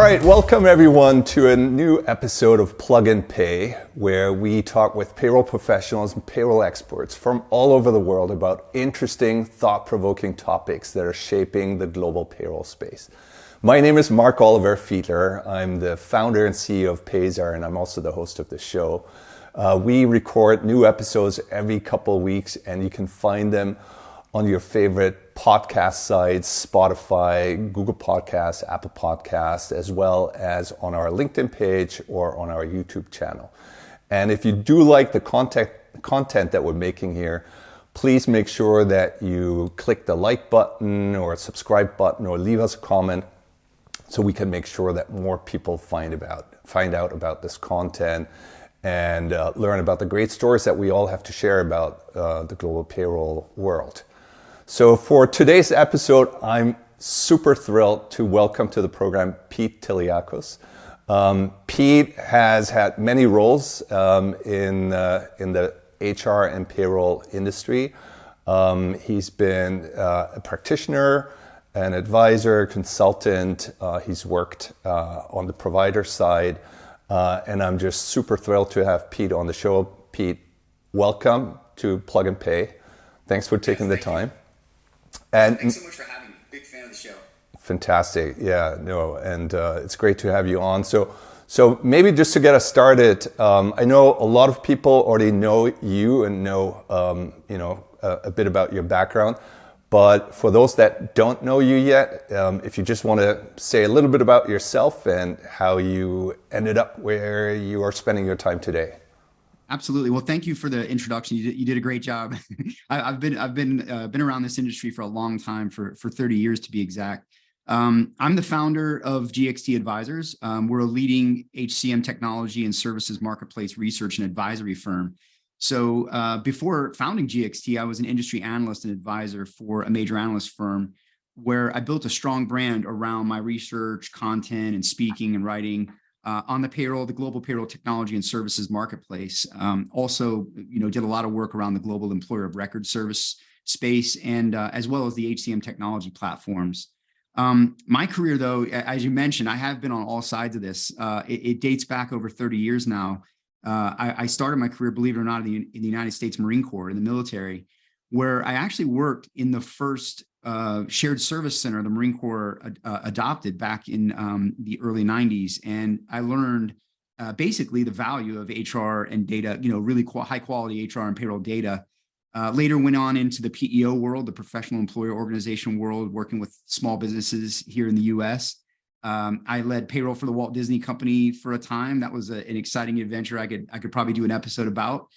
right, welcome everyone to a new episode of Plug and Pay, where we talk with payroll professionals and payroll experts from all over the world about interesting, thought-provoking topics that are shaping the global payroll space. My name is Mark Oliver Fiedler. I'm the founder and CEO of Payzaar, and I'm also the host of the show. We record new episodes every couple of weeks, and you can find them on your favorite podcast sites, Spotify, Google Podcasts, Apple Podcasts, as well as on our LinkedIn page or on our YouTube channel. And if you do like the content that we're making here, please make sure that you click the like button or subscribe button or leave us a comment so we can make sure that more people find out about this content and learn about the great stories that we all have to share about the global payroll world. So for today's episode, I'm super thrilled to welcome to the program Pete Tiliakos. Pete has had many roles in the HR and payroll industry. He's been a practitioner, an advisor, consultant. He's worked on the provider side, and I'm just super thrilled to have Pete on the show. Pete, welcome to Plug and Pay. Thanks for taking the time. And thanks so much for having me. Big fan of the show. Fantastic. Yeah, no, and it's great to have you on. So maybe just to get us started, I know a lot of people already know you and know a bit about your background. But for those that don't know you yet, if you just want to say a little bit about yourself and how you ended up where you are spending your time today. Absolutely. Well, thank you for the introduction. You did a great job. I've been around this industry for a long time, for 30 years to be exact. I'm the founder of GXT Advisors. We're a leading HCM technology and services marketplace research and advisory firm. So before founding GXT, I was an industry analyst and advisor for a major analyst firm where I built a strong brand around my research, content, and speaking and writing on the global payroll technology and services marketplace. Also, did a lot of work around the global employer of record service space and as well as the HCM technology platforms. My career, though, as you mentioned, I have been on all sides of this. It dates back over 30 years now. I started my career, believe it or not, in the United States Marine Corps, in the military, where I actually worked in the first shared service center the Marine Corps adopted back in the early 90s. And I learned basically the value of HR and data, really high quality HR and payroll data. Later went on into the PEO world, the professional employer organization world, working with small businesses here in the US. I led payroll for the Walt Disney Company for a time. That was an exciting adventure I could probably do an episode about.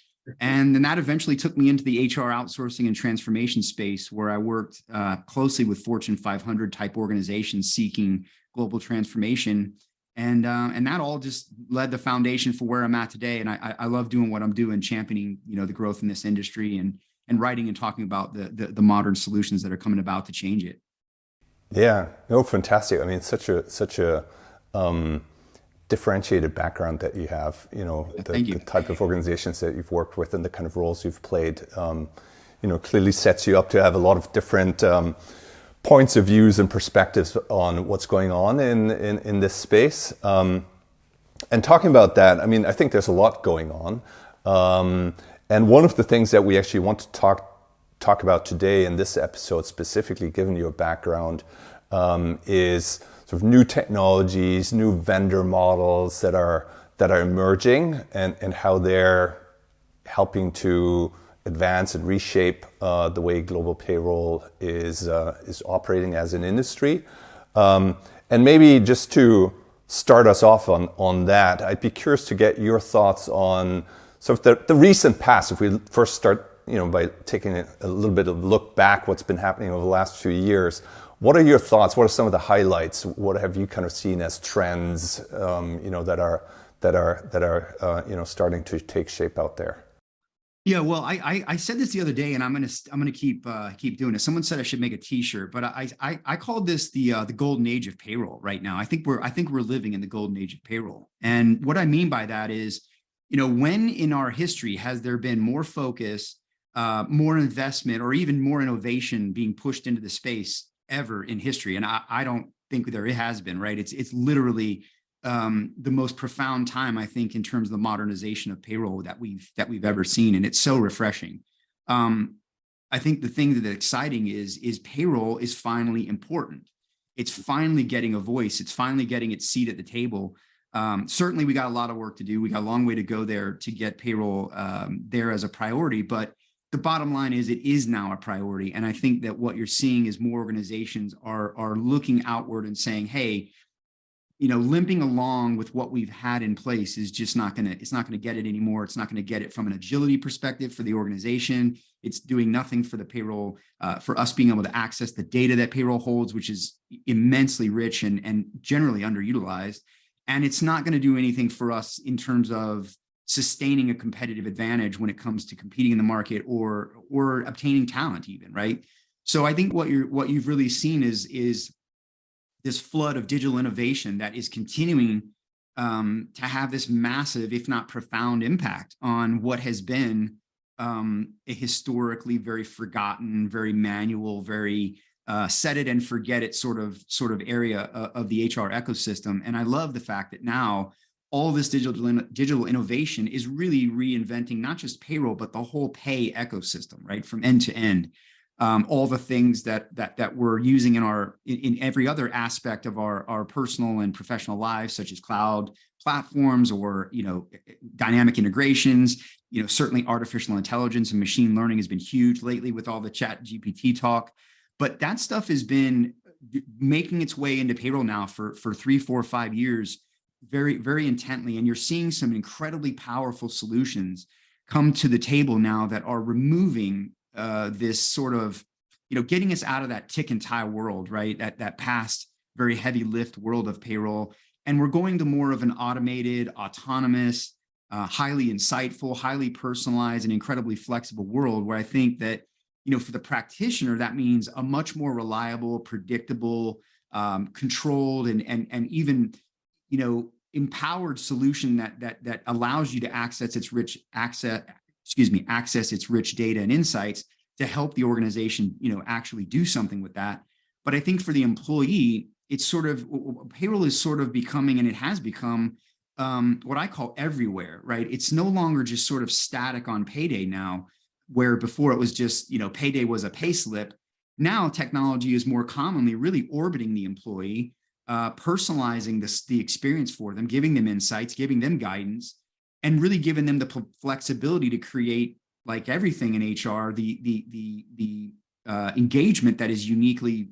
And then that eventually took me into the HR outsourcing and transformation space, where I worked closely with Fortune 500 type organizations seeking global transformation. And that all just led the foundation for where I'm at today. And I love doing what I'm doing, championing, the growth in this industry and writing and talking about the modern solutions that are coming about to change it. Yeah, no, fantastic. I mean, such a differentiated background that you have, the type of organizations that you've worked with and the kind of roles you've played, clearly sets you up to have a lot of different points of views and perspectives on what's going on in this space. And talking about that, I mean, I think there's a lot going on. And one of the things that we actually want to talk about today in this episode, specifically given your background, is sort of new technologies, new vendor models that are emerging, and how they're helping to advance and reshape the way global payroll is operating as an industry. And maybe just to start us off on that, I'd be curious to get your thoughts on sort of the recent past. If we first start, by taking a little bit of a look back, what's been happening over the last few years. What are your thoughts? What are some of the highlights? What have you kind of seen as trends, that are starting to take shape out there? Yeah, well, I said this the other day, and I'm gonna keep doing it. Someone said I should make a T-shirt, but I called this the golden age of payroll right now. I think we're living in the golden age of payroll, and what I mean by that is, when in our history has there been more focus, more investment, or even more innovation being pushed into the space ever in history? And I don't think there has been, right? It's literally the most profound time, I think, in terms of the modernization of payroll that we've ever seen, and it's so refreshing. I think the thing that's exciting is payroll is finally important. It's finally getting a voice. It's finally getting its seat at the table. Certainly, we got a lot of work to do. We got a long way to go there to get payroll there as a priority. But the bottom line is it is now a priority. And I think that what you're seeing is more organizations are looking outward and saying, hey, limping along with what we've had in place is just it's not going to get it anymore. It's not going to get it from an agility perspective for the organization. It's doing nothing for the payroll, for us being able to access the data that payroll holds, which is immensely rich and generally underutilized. And it's not going to do anything for us in terms of sustaining a competitive advantage when it comes to competing in the market or obtaining talent even, right? So I think what you've really seen is this flood of digital innovation that is continuing to have this massive, if not profound, impact on what has been a historically very forgotten, very manual, very set it and forget it sort of area of the HR ecosystem. And I love the fact that now all this digital innovation is really reinventing not just payroll, but the whole pay ecosystem, right, from end to end. All the things that we're using in every other aspect of our personal and professional lives, such as cloud platforms or dynamic integrations. Certainly artificial intelligence and machine learning has been huge lately with all the chat GPT talk. But that stuff has been making its way into payroll now for 3, 4, 5 years, very, very intently. And you're seeing some incredibly powerful solutions come to the table now that are removing this sort of, getting us out of that tick and tie world, right? That past very heavy lift world of payroll. And we're going to more of an automated, autonomous, highly insightful, highly personalized, and incredibly flexible world where I think that, for the practitioner, that means a much more reliable, predictable, controlled, and even, empowered solution that allows you to access its rich data and insights to help the organization, actually do something with that. But I think for the employee, it's payroll is sort of becoming, and it has become what I call everywhere, right? It's no longer just sort of static on payday now, where before it was just, payday was a pay slip. Now technology is more commonly really orbiting the employee, personalizing the experience for them, giving them insights, giving them guidance, and really giving them the flexibility to create, like everything in HR, the engagement that is uniquely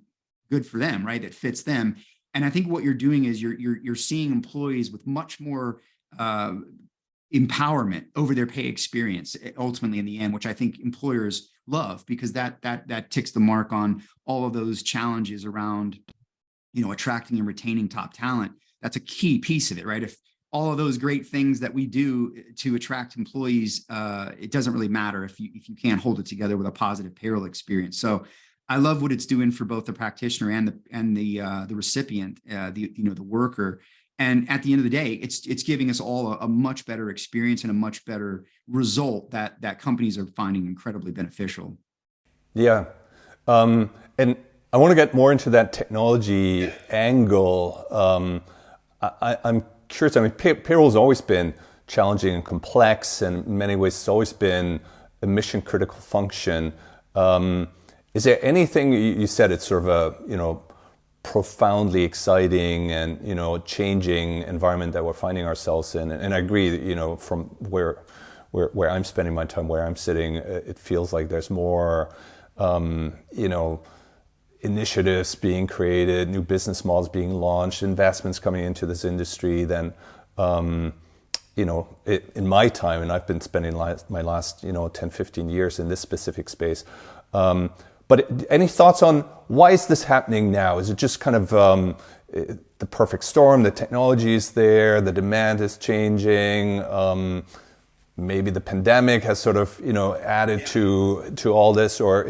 good for them, right? That fits them. And I think what you're doing is you're seeing employees with much more empowerment over their pay experience, ultimately in the end, which I think employers love, because that ticks the mark on all of those challenges around, attracting and retaining top talent. That's a key piece of it, right? If all of those great things that we do to attract employees, it doesn't really matter if you can't hold it together with a positive payroll experience. So I love what it's doing for both the practitioner and the recipient, the worker. And at the end of the day, it's giving us all a much better experience and a much better result that companies are finding incredibly beneficial. Yeah. And I want to get more into that technology angle. I'm curious. I mean, payroll's always been challenging and complex, and in many ways it's always been a mission critical function. Is there anything, you said it's sort of a, profoundly exciting and, changing environment that we're finding ourselves in. And I agree that, from where I'm spending my time, where I'm sitting, it feels like there's more, initiatives being created, new business models being launched, investments coming into this industry than, in my time, and I've been spending my last, 10, 15 years in this specific space. But any thoughts on why is this happening now? Is it just kind of the perfect storm? The technology is there, the demand is changing. Maybe the pandemic has sort of added to all this, or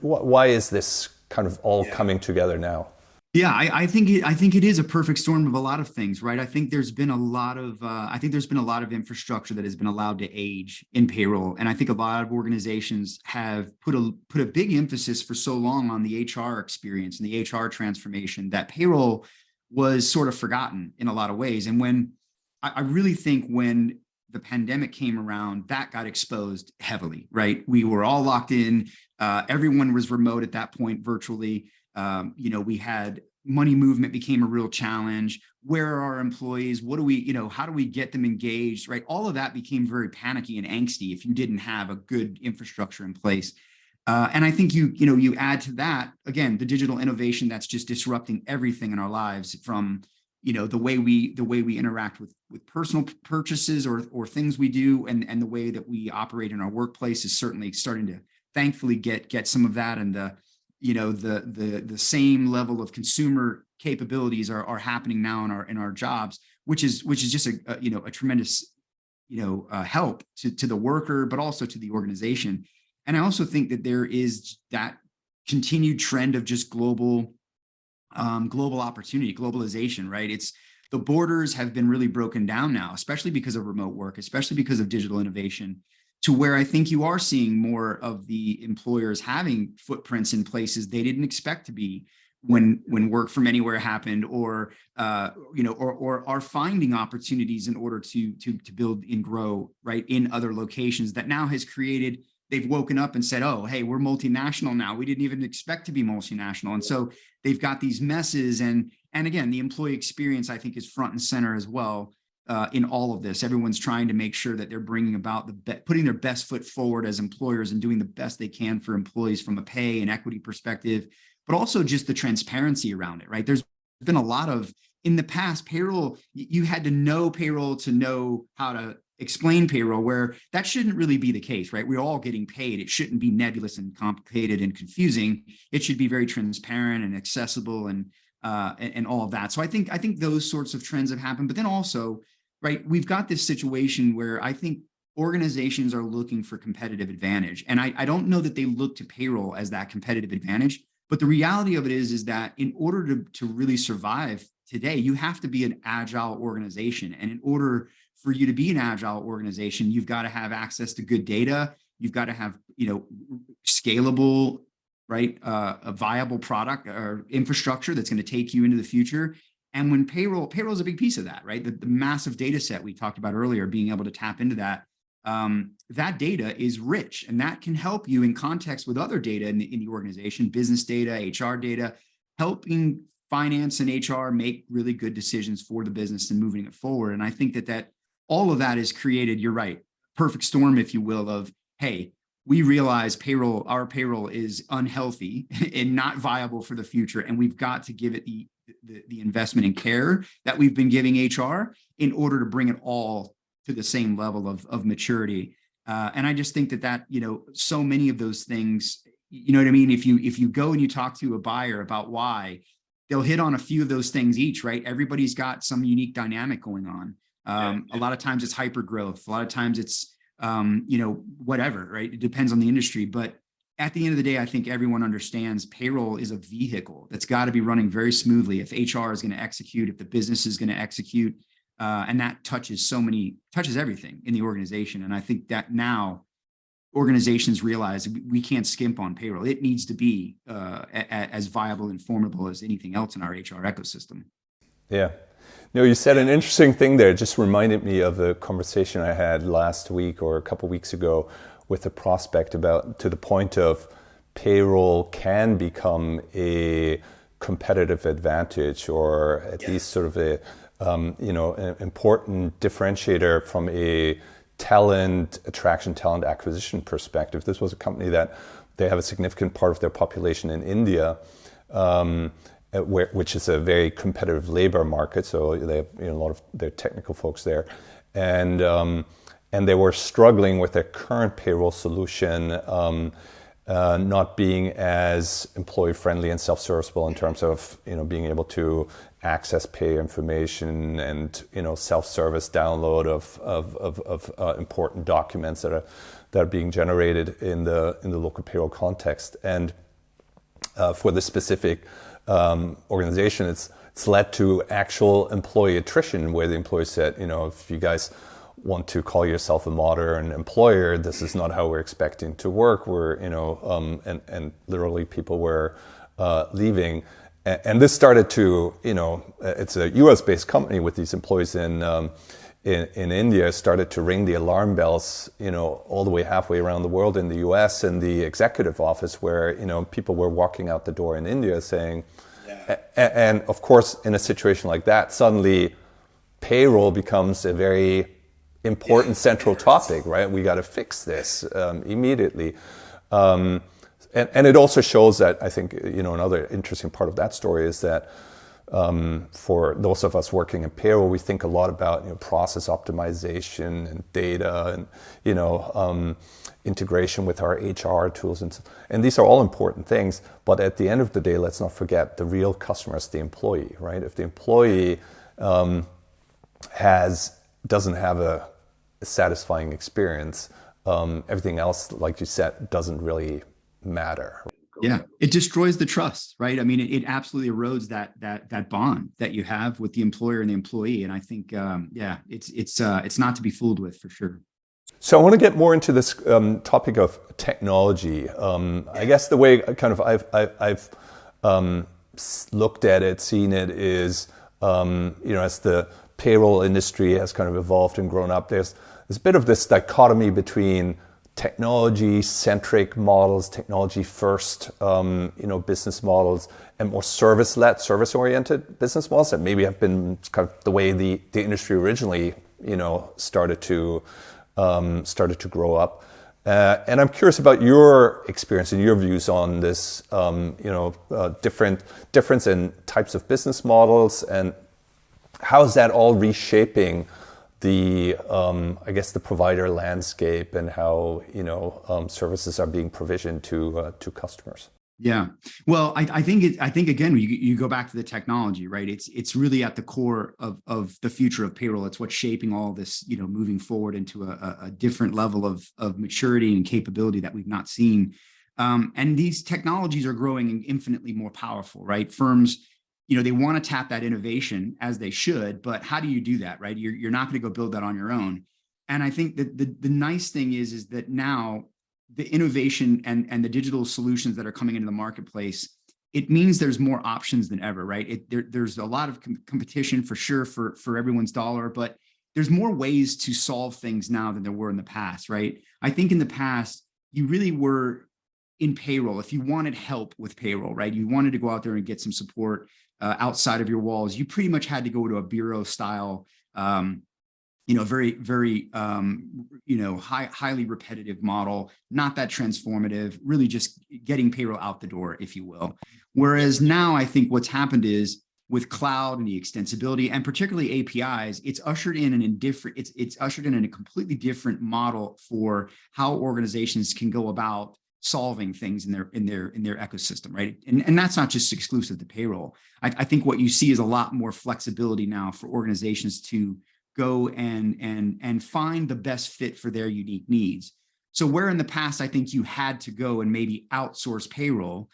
why is this kind of all coming together now? Yeah, I think it is a perfect storm of a lot of things, right? I think there's been a lot of infrastructure that has been allowed to age in payroll, and I think a lot of organizations have put a big emphasis for so long on the HR experience and the HR transformation that payroll was sort of forgotten in a lot of ways. And when I really think when the pandemic came around, that got exposed heavily, right? We were all locked in. Everyone was remote at that point, virtually. We had money movement became a real challenge. Where are our employees? What do we, how do we get them engaged, right? All of that became very panicky and angsty if you didn't have a good infrastructure in place. And I think you add to that, again, the digital innovation that's just disrupting everything in our lives, from the way we interact with personal purchases or things we do, and the way that we operate in our workplace is certainly starting to thankfully get some of that, and the same level of consumer capabilities are happening now in our jobs, which is just a tremendous help to the worker, but also to the organization. And I also think that there is that continued trend of just global opportunity, globalization, right? It's the borders have been really broken down now, especially because of remote work, especially because of digital innovation, to where I think you are seeing more of the employers having footprints in places they didn't expect to be when work from anywhere happened, or are finding opportunities in order to build and grow, right, in other locations. That now has created, they've woken up and said, oh, hey, we're multinational now. We didn't even expect to be multinational. And so they've got these messes. And again, the employee experience, I think, is front and center as well. In all of this, everyone's trying to make sure that they're bringing about putting their best foot forward as employers and doing the best they can for employees from a pay and equity perspective, but also just the transparency around it, right? There's been a lot of, in the past, payroll, you had to know payroll to know how to explain payroll, where that shouldn't really be the case, right? We're all getting paid. It shouldn't be nebulous and complicated and confusing. It should be very transparent and accessible, and all of that. So I think those sorts of trends have happened. But then also, right, we've got this situation where I think organizations are looking for competitive advantage. And I don't know that they look to payroll as that competitive advantage, but the reality of it is that in order to really survive today, you have to be an agile organization. And in order for you to be an agile organization, you've got to have access to good data. You've got to have, scalable, right, a viable product or infrastructure that's going to take you into the future. And when payroll is a big piece of that, right? The massive data set we talked about earlier, being able to tap into that, that data is rich, and that can help you in context with other data in the organization, business data, HR data, helping finance and HR make really good decisions for the business and moving it forward. And I think that all of that is created, you're right, perfect storm, if you will, of, hey, we realize our payroll is unhealthy and not viable for the future, and we've got to give it the investment and care that we've been giving HR in order to bring it all to the same level of maturity. And I just think that so many of those things, you know what I mean? If you go and you talk to a buyer about why, they'll hit on a few of those things each, right? Everybody's got some unique dynamic going on. A lot of times it's hyper growth. A lot of times it's, whatever, right? It depends on the industry. But at the end of the day, I think everyone understands payroll is a vehicle that's got to be running very smoothly. If HR is going to execute, if the business is going to execute, and that touches everything in the organization. And I think that now organizations realize we can't skimp on payroll. It needs to be as viable and formidable as anything else in our HR ecosystem. Yeah. No, you said an interesting thing there. It just reminded me of a conversation I had last week or a couple of weeks ago with a prospect about, to the point of, payroll can become a competitive advantage, or at least sort of an important differentiator from a talent attraction, talent acquisition perspective. This was a company that they have a significant part of their population in India, which is a very competitive labor market. So they have a lot of their technical folks there, and they were struggling with their current payroll solution, not being as employee friendly and self-serviceable in terms of being able to access pay information and self-service download of important documents that are being generated in the local payroll context. And for the specific organization, it's led to actual employee attrition, where the employee said, if you guys want to call yourself a modern employer, this is not how we're expecting to work. And literally people were leaving. And this started to, it's a US-based company with these employees in India, started to ring the alarm bells, all the way halfway around the world in the US, and the executive office, where, people were walking out the door in India saying, and of course, in a situation like that, suddenly payroll becomes a very important central topic, right? We got to fix this immediately. And it also shows that, I think, another interesting part of that story is that for those of us working in payroll, we think a lot about process optimization and data and integration with our HR tools, and these are all important things. But at the end of the day, let's not forget the real customer is the employee, right? If the employee doesn't have a satisfying experience, everything else, like you said, doesn't really matter. Yeah, it destroys the trust, right? I mean, it absolutely erodes that bond that you have with the employer and the employee. And I think, it's not to be fooled with, for sure. So I want to get more into this topic of technology. I guess the way I've looked at it, seen it, is as the payroll industry has kind of evolved and grown up, there's a bit of this dichotomy between technology-centric models, technology-first, business models, and more service-led, service-oriented business models that maybe have been kind of the way the industry originally, started to grow up. And I'm curious about your experience and your views on this, difference in types of business models, and how is that all reshaping the provider landscape, and how services are being provisioned to customers. Yeah, well, I think again, you go back to the technology, right? It's really at the core of the future of payroll. It's what's shaping all this, moving forward into a different level of maturity and capability that we've not seen. And these technologies are growing infinitely more powerful, right? Firms, they want to tap that innovation, as they should, but how do you do that, right? You're not going to go build that on your own. And I think that the nice thing is that now the innovation and the digital solutions that are coming into the marketplace, it means there's more options than ever, right? There's a lot of competition for sure for everyone's dollar, but there's more ways to solve things now than there were in the past, right? I think in the past, you really were in payroll. If you wanted help with payroll, right? You wanted to go out there and get some support outside of your walls, you pretty much had to go to a bureau style, very, very, highly repetitive model, not that transformative, really just getting payroll out the door, if you will. Whereas now I think what's happened is with cloud and the extensibility, and particularly APIs, it's ushered in it's ushered in a completely different model for how organizations can go about solving things in their ecosystem, right? And that's not just exclusive to payroll. I think what you see is a lot more flexibility now for organizations to go and find the best fit for their unique needs. So where in the past, I think you had to go and maybe outsource payroll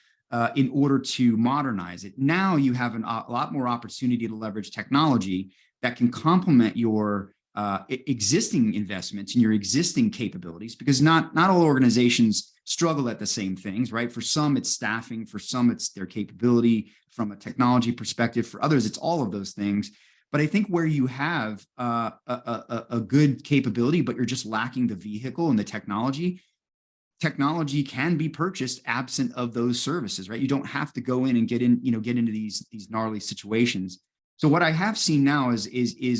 in order to modernize it. Now you have a lot more opportunity to leverage technology that can complement your existing investments and your existing capabilities, because not all organizations struggle at the same things, right? For some, it's staffing. For some, it's their capability from a technology perspective. For others, it's all of those things. But I think where you have a good capability, but you're just lacking the vehicle and the technology can be purchased absent of those services, right? You don't have to go in and get into these gnarly situations. So what I have seen now is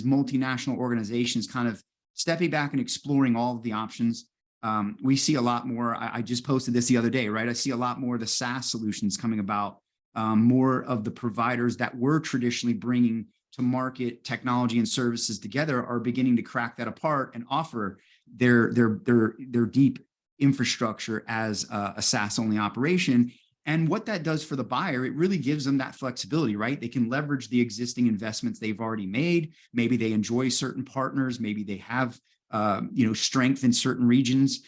multinational organizations kind of stepping back and exploring all of the options. We see a lot more. I just posted this the other day, right? I see a lot more of the SaaS solutions coming about, more of the providers that were traditionally bringing to market technology and services together are beginning to crack that apart and offer their deep infrastructure as a SaaS only operation. And what that does for the buyer, it really gives them that flexibility, right? They can leverage the existing investments they've already made. Maybe they enjoy certain partners. Maybe they have, strength in certain regions,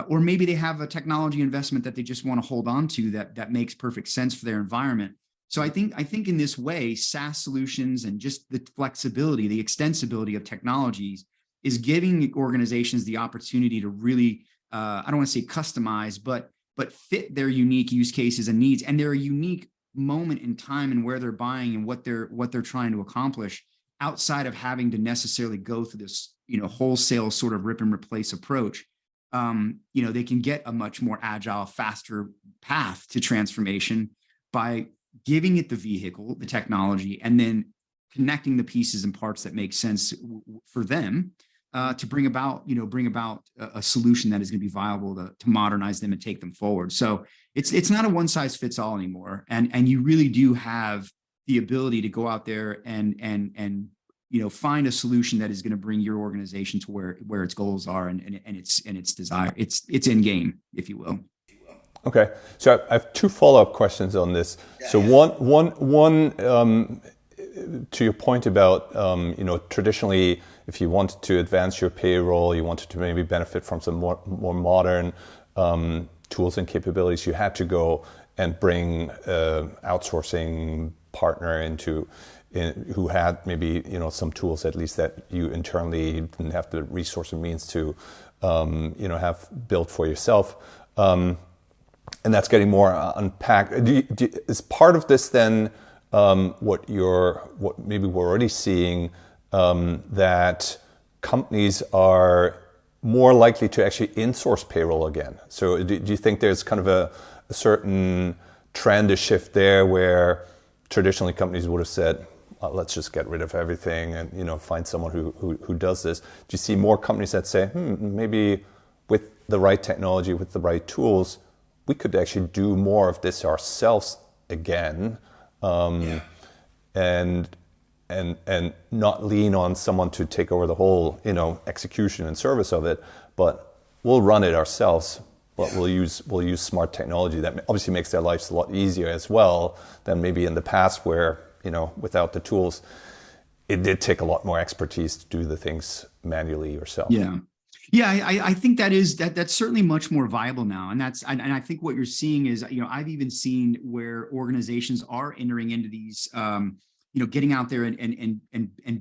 or maybe they have a technology investment that they just want to hold on to that makes perfect sense for their environment. So I think in this way, SaaS solutions and just the flexibility, the extensibility of technologies is giving organizations the opportunity to really, I don't want to say customize, but fit their unique use cases and needs and their unique moment in time and where they're buying and what they're trying to accomplish, outside of having to necessarily go through this, wholesale sort of rip and replace approach. They can get a much more agile, faster path to transformation by giving it the vehicle, the technology, and then connecting the pieces and parts that make sense for them to bring about a solution that is going to be viable to modernize them and take them forward. So it's not a one size fits all anymore, and you really do have the ability to go out there and find a solution that is going to bring your organization to where its goals are and its desire, its end game, if you will. Okay, so I have two follow-up questions on this. So one to your point about traditionally, if you wanted to advance your payroll, you wanted to maybe benefit from some more modern tools and capabilities, you had to go and bring outsourcing partner who had maybe some tools at least that you internally didn't have the resource and means to have built for yourself. And that's getting more unpacked. Is part of this then what maybe we're already seeing, that companies are more likely to actually insource payroll again? So do you think there's kind of a certain trend, a shift there, where traditionally companies would have said, let's just get rid of everything and find someone who does this? Do you see more companies that say, maybe with the right technology, with the right tools, we could actually do more of this ourselves again, and not lean on someone to take over the whole execution and service of it, but we'll run it ourselves. But we'll use smart technology that obviously makes their lives a lot easier as well than maybe in the past, where without the tools, it did take a lot more expertise to do the things manually yourself. Yeah, I think that's certainly much more viable now, and I think what you're seeing is I've even seen where organizations are entering into these getting out there and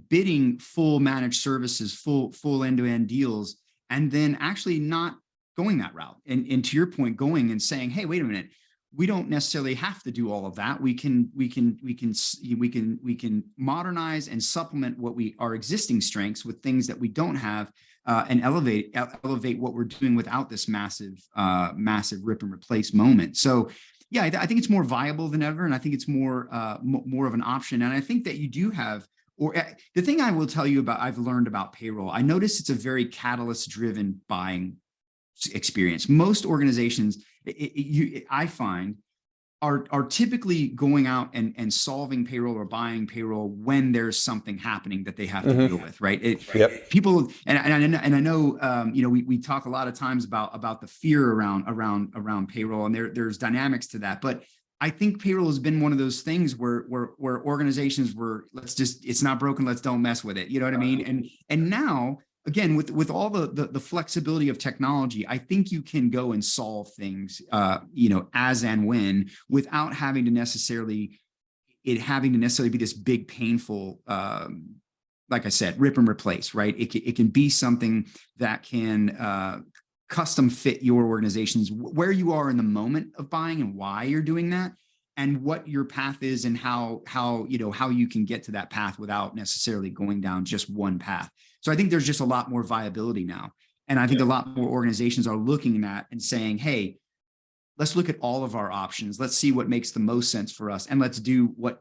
bidding full managed services, full end-to-end deals, and then actually not going that route, and to your point, going and saying, hey, wait a minute, we don't necessarily have to do all of that. We can modernize and supplement our existing strengths with things that we don't have, and elevate what we're doing without this massive rip and replace moment. So yeah, I think it's more viable than ever, and I think it's more of an option. And I think that you do have, the thing I will tell you about, I've learned about payroll, I noticed it's a very catalyst-driven buying experience. Most organizations, I find, are typically going out and solving payroll or buying payroll when there's something happening that they have to deal with, right? People, and I know, we talk a lot of times about the fear around payroll, and there's dynamics to that. But I think payroll has been one of those things where organizations were, it's not broken, let's don't mess with it. You know what I mean? And now, again, with all the flexibility of technology, I think you can go and solve things, as and when, without having to necessarily be this big, painful, like I said, rip and replace, right? It can be something that can custom fit your organizations, where you are in the moment of buying and why you're doing that, and what your path is, and how you can get to that path without necessarily going down just one path. So I think there's just a lot more viability now. And I think a lot more organizations are looking at that and saying, hey, let's look at all of our options. Let's see what makes the most sense for us. And let's do what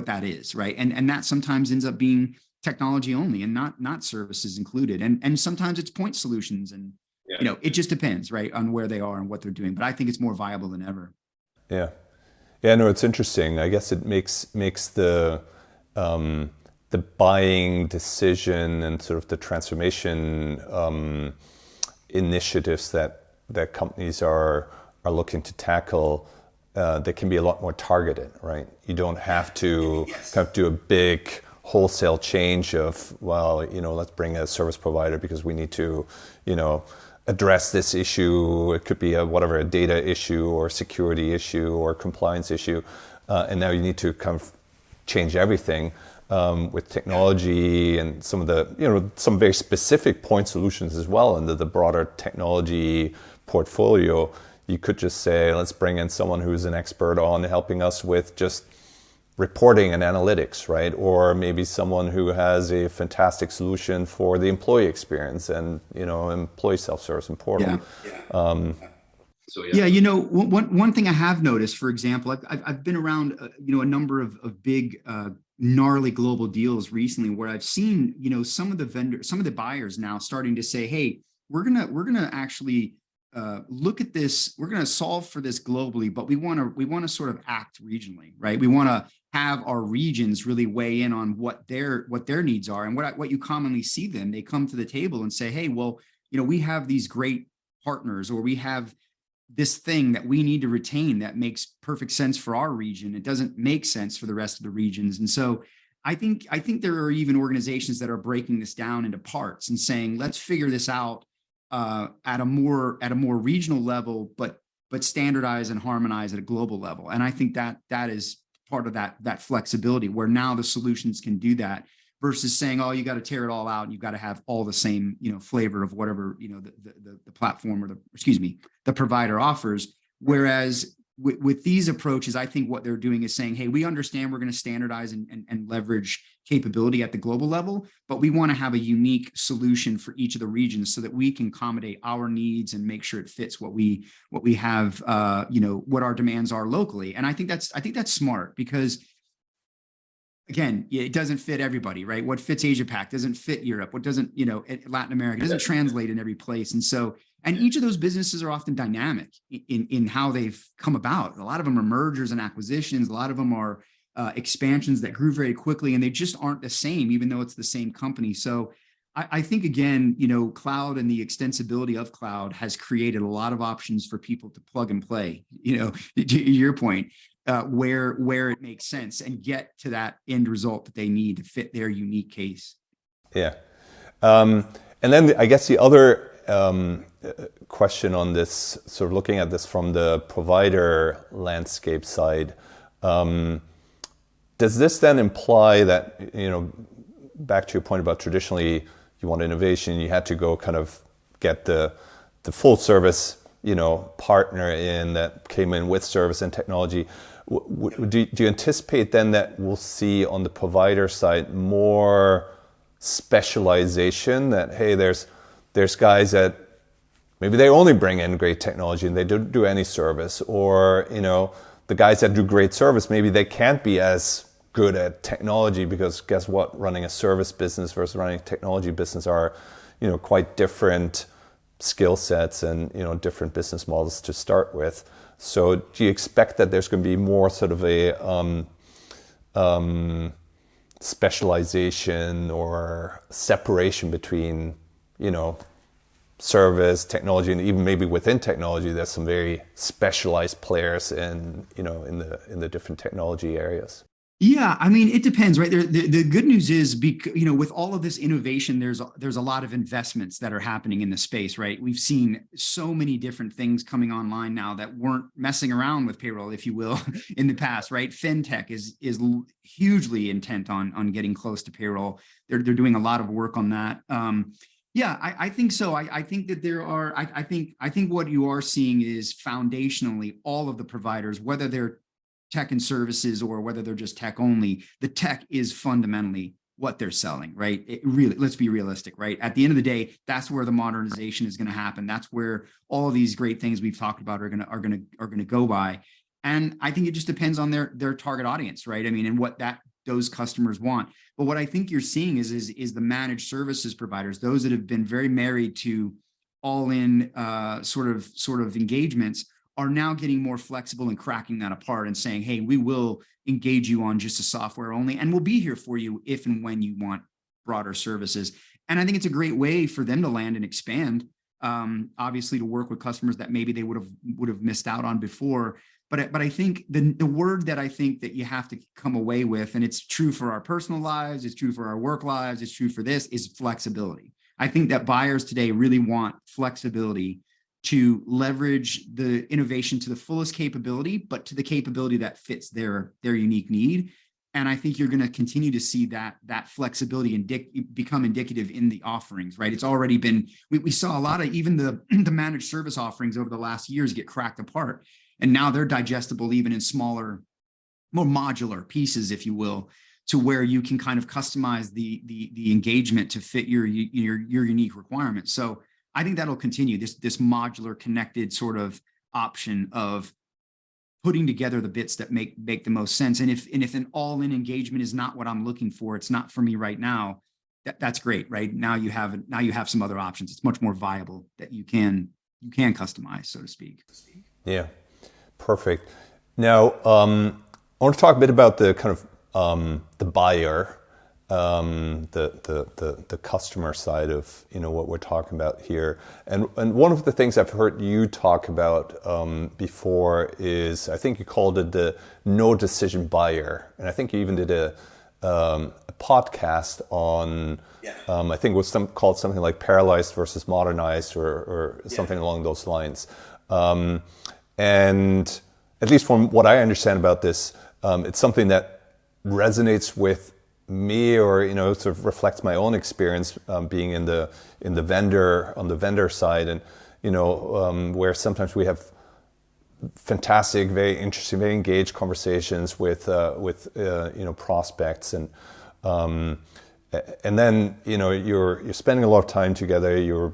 that is, right? And that sometimes ends up being technology only and not services included. And sometimes it's point solutions, and it just depends, right, on where they are and what they're doing. But I think it's more viable than ever. Yeah. No, it's interesting. I guess it makes the buying decision and sort of the transformation initiatives that companies are looking to tackle, they can be a lot more targeted, right? You don't have to kind of do a big wholesale change of, let's bring a service provider because we need to, address this issue. It could be a data issue or security issue or compliance issue. and now you need to kind of change everything with technology and some of the, some very specific point solutions as well under the broader technology portfolio. You could just say, let's bring in someone who's an expert on helping us with just reporting and analytics, right? Or maybe someone who has a fantastic solution for the employee experience and, employee self-service and portal. One thing I have noticed, for example, I've been around, a number of big, gnarly global deals recently where I've seen, some of the buyers now starting to say, hey, we're gonna actually look at this. We're going to solve for this globally, but we want to sort of act regionally, right? We want to have our regions really weigh in on what their needs are. And what you commonly see them, they come to the table and say, hey, well, we have these great partners, or we have this thing that we need to retain that makes perfect sense for our region. It doesn't make sense for the rest of the regions. And so I think there are even organizations that are breaking this down into parts and saying, let's figure this out at a more regional level, but standardize and harmonize at a global level. And I think that is part of that flexibility, where now the solutions can do that, versus saying, oh, you got to tear it all out and you've got to have all the same, flavor of whatever, the platform or the provider offers. Whereas with these approaches, I think what they're doing is saying, hey, we understand we're going to standardize and leverage capability at the global level, but we want to have a unique solution for each of the regions so that we can accommodate our needs and make sure it fits what we have, what our demands are locally. And I think that's smart, because again, it doesn't fit everybody, right? What fits Asia Pac doesn't fit Europe. What doesn't, Latin America doesn't translate in every place. And each of those businesses are often dynamic in how they've come about. A lot of them are mergers and acquisitions. A lot of them are expansions that grew very quickly, and they just aren't the same, even though it's the same company. So I think, again, cloud and the extensibility of cloud has created a lot of options for people to plug and play, to your point, where it makes sense and get to that end result that they need to fit their unique case. Yeah. And then I guess the other question on this, sort of looking at this from the provider landscape side, does this then imply that, back to your point about traditionally you want innovation, you had to go kind of get the full service, partner in that came in with service and technology. Do you anticipate then that we'll see on the provider side more specialization, that, hey, there's guys that maybe they only bring in great technology and they don't do any service, or, the guys that do great service, maybe they can't be as good at technology, because guess what? Running a service business versus running a technology business are, quite different skill sets and, different business models to start with. So do you expect that there's going to be more sort of a specialization or separation between, service, technology, and even maybe within technology, there's some very specialized players in the different technology areas? Yeah, I mean, it depends, right? The good news is, with all of this innovation, there's a lot of investments that are happening in the space, right? We've seen so many different things coming online now that weren't messing around with payroll, if you will, in the past, right? FinTech is hugely intent on getting close to payroll. They're doing a lot of work on that. Yeah, I think so. I think that there are. I think what you are seeing is foundationally all of the providers, whether they're tech and services or whether they're just tech only, the tech is fundamentally what they're selling, right? It really, let's be realistic, right? At the end of the day, that's where the modernization is going to happen. That's where all of these great things we've talked about are going to go by. And I think it just depends on their target audience, right? I mean, and what those customers want. But what I think you're seeing is the managed services providers, those that have been very married to all-in sort of engagements, are now getting more flexible and cracking that apart and saying, hey, we will engage you on just a software only, and we'll be here for you if and when you want broader services. And I think it's a great way for them to land and expand, obviously to work with customers that maybe they would have missed out on before. But I think the word that I think that you have to come away with, and it's true for our personal lives, it's true for our work lives, it's true for this, is flexibility. I think that buyers today really want flexibility to leverage the innovation to the fullest capability, but to the capability that fits their unique need. And I think you're going to continue to see that flexibility become indicative in the offerings, right? It's already been, we saw a lot of even the managed service offerings over the last years get cracked apart. And now they're digestible even in smaller, more modular pieces, if you will, to where you can kind of customize the engagement to fit your unique requirements. So I think that'll continue, this modular connected sort of option of putting together the bits that make the most sense. And if an all-in engagement is not what I'm looking for, it's not for me right now, that's great, right? Now you have some other options. It's much more viable that you can customize, so to speak. Yeah, perfect. Now, I want to talk a bit about the kind of the buyer, the customer side of what we're talking about here. And one of the things I've heard you talk about before is, I think you called it the no decision buyer, and I think you even did a podcast on I think it was called something like paralyzed versus modernized or something along those lines. And at least from what I understand about this, it's something that resonates with me, or sort of reflects my own experience being in the vendor side, and where sometimes we have fantastic, very interesting, very engaged conversations with prospects, and then you're spending a lot of time together, you're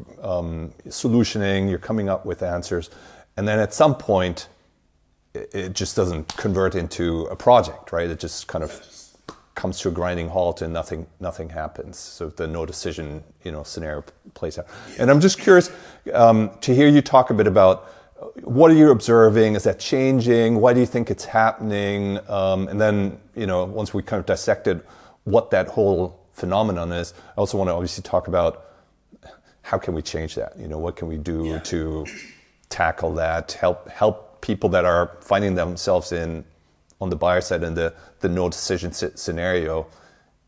solutioning, you're coming up with answers, and then at some point it just doesn't convert into a project, right? It just kind of comes to a grinding halt and nothing happens. So the no decision scenario plays out. And I'm just curious to hear you talk a bit about what are you observing? Is that changing? Why do you think it's happening? And then once we kind of dissected what that whole phenomenon is, I also want to obviously talk about how can we change that? What can we do to tackle that? Help people that are finding themselves on the buyer side in the no decision scenario.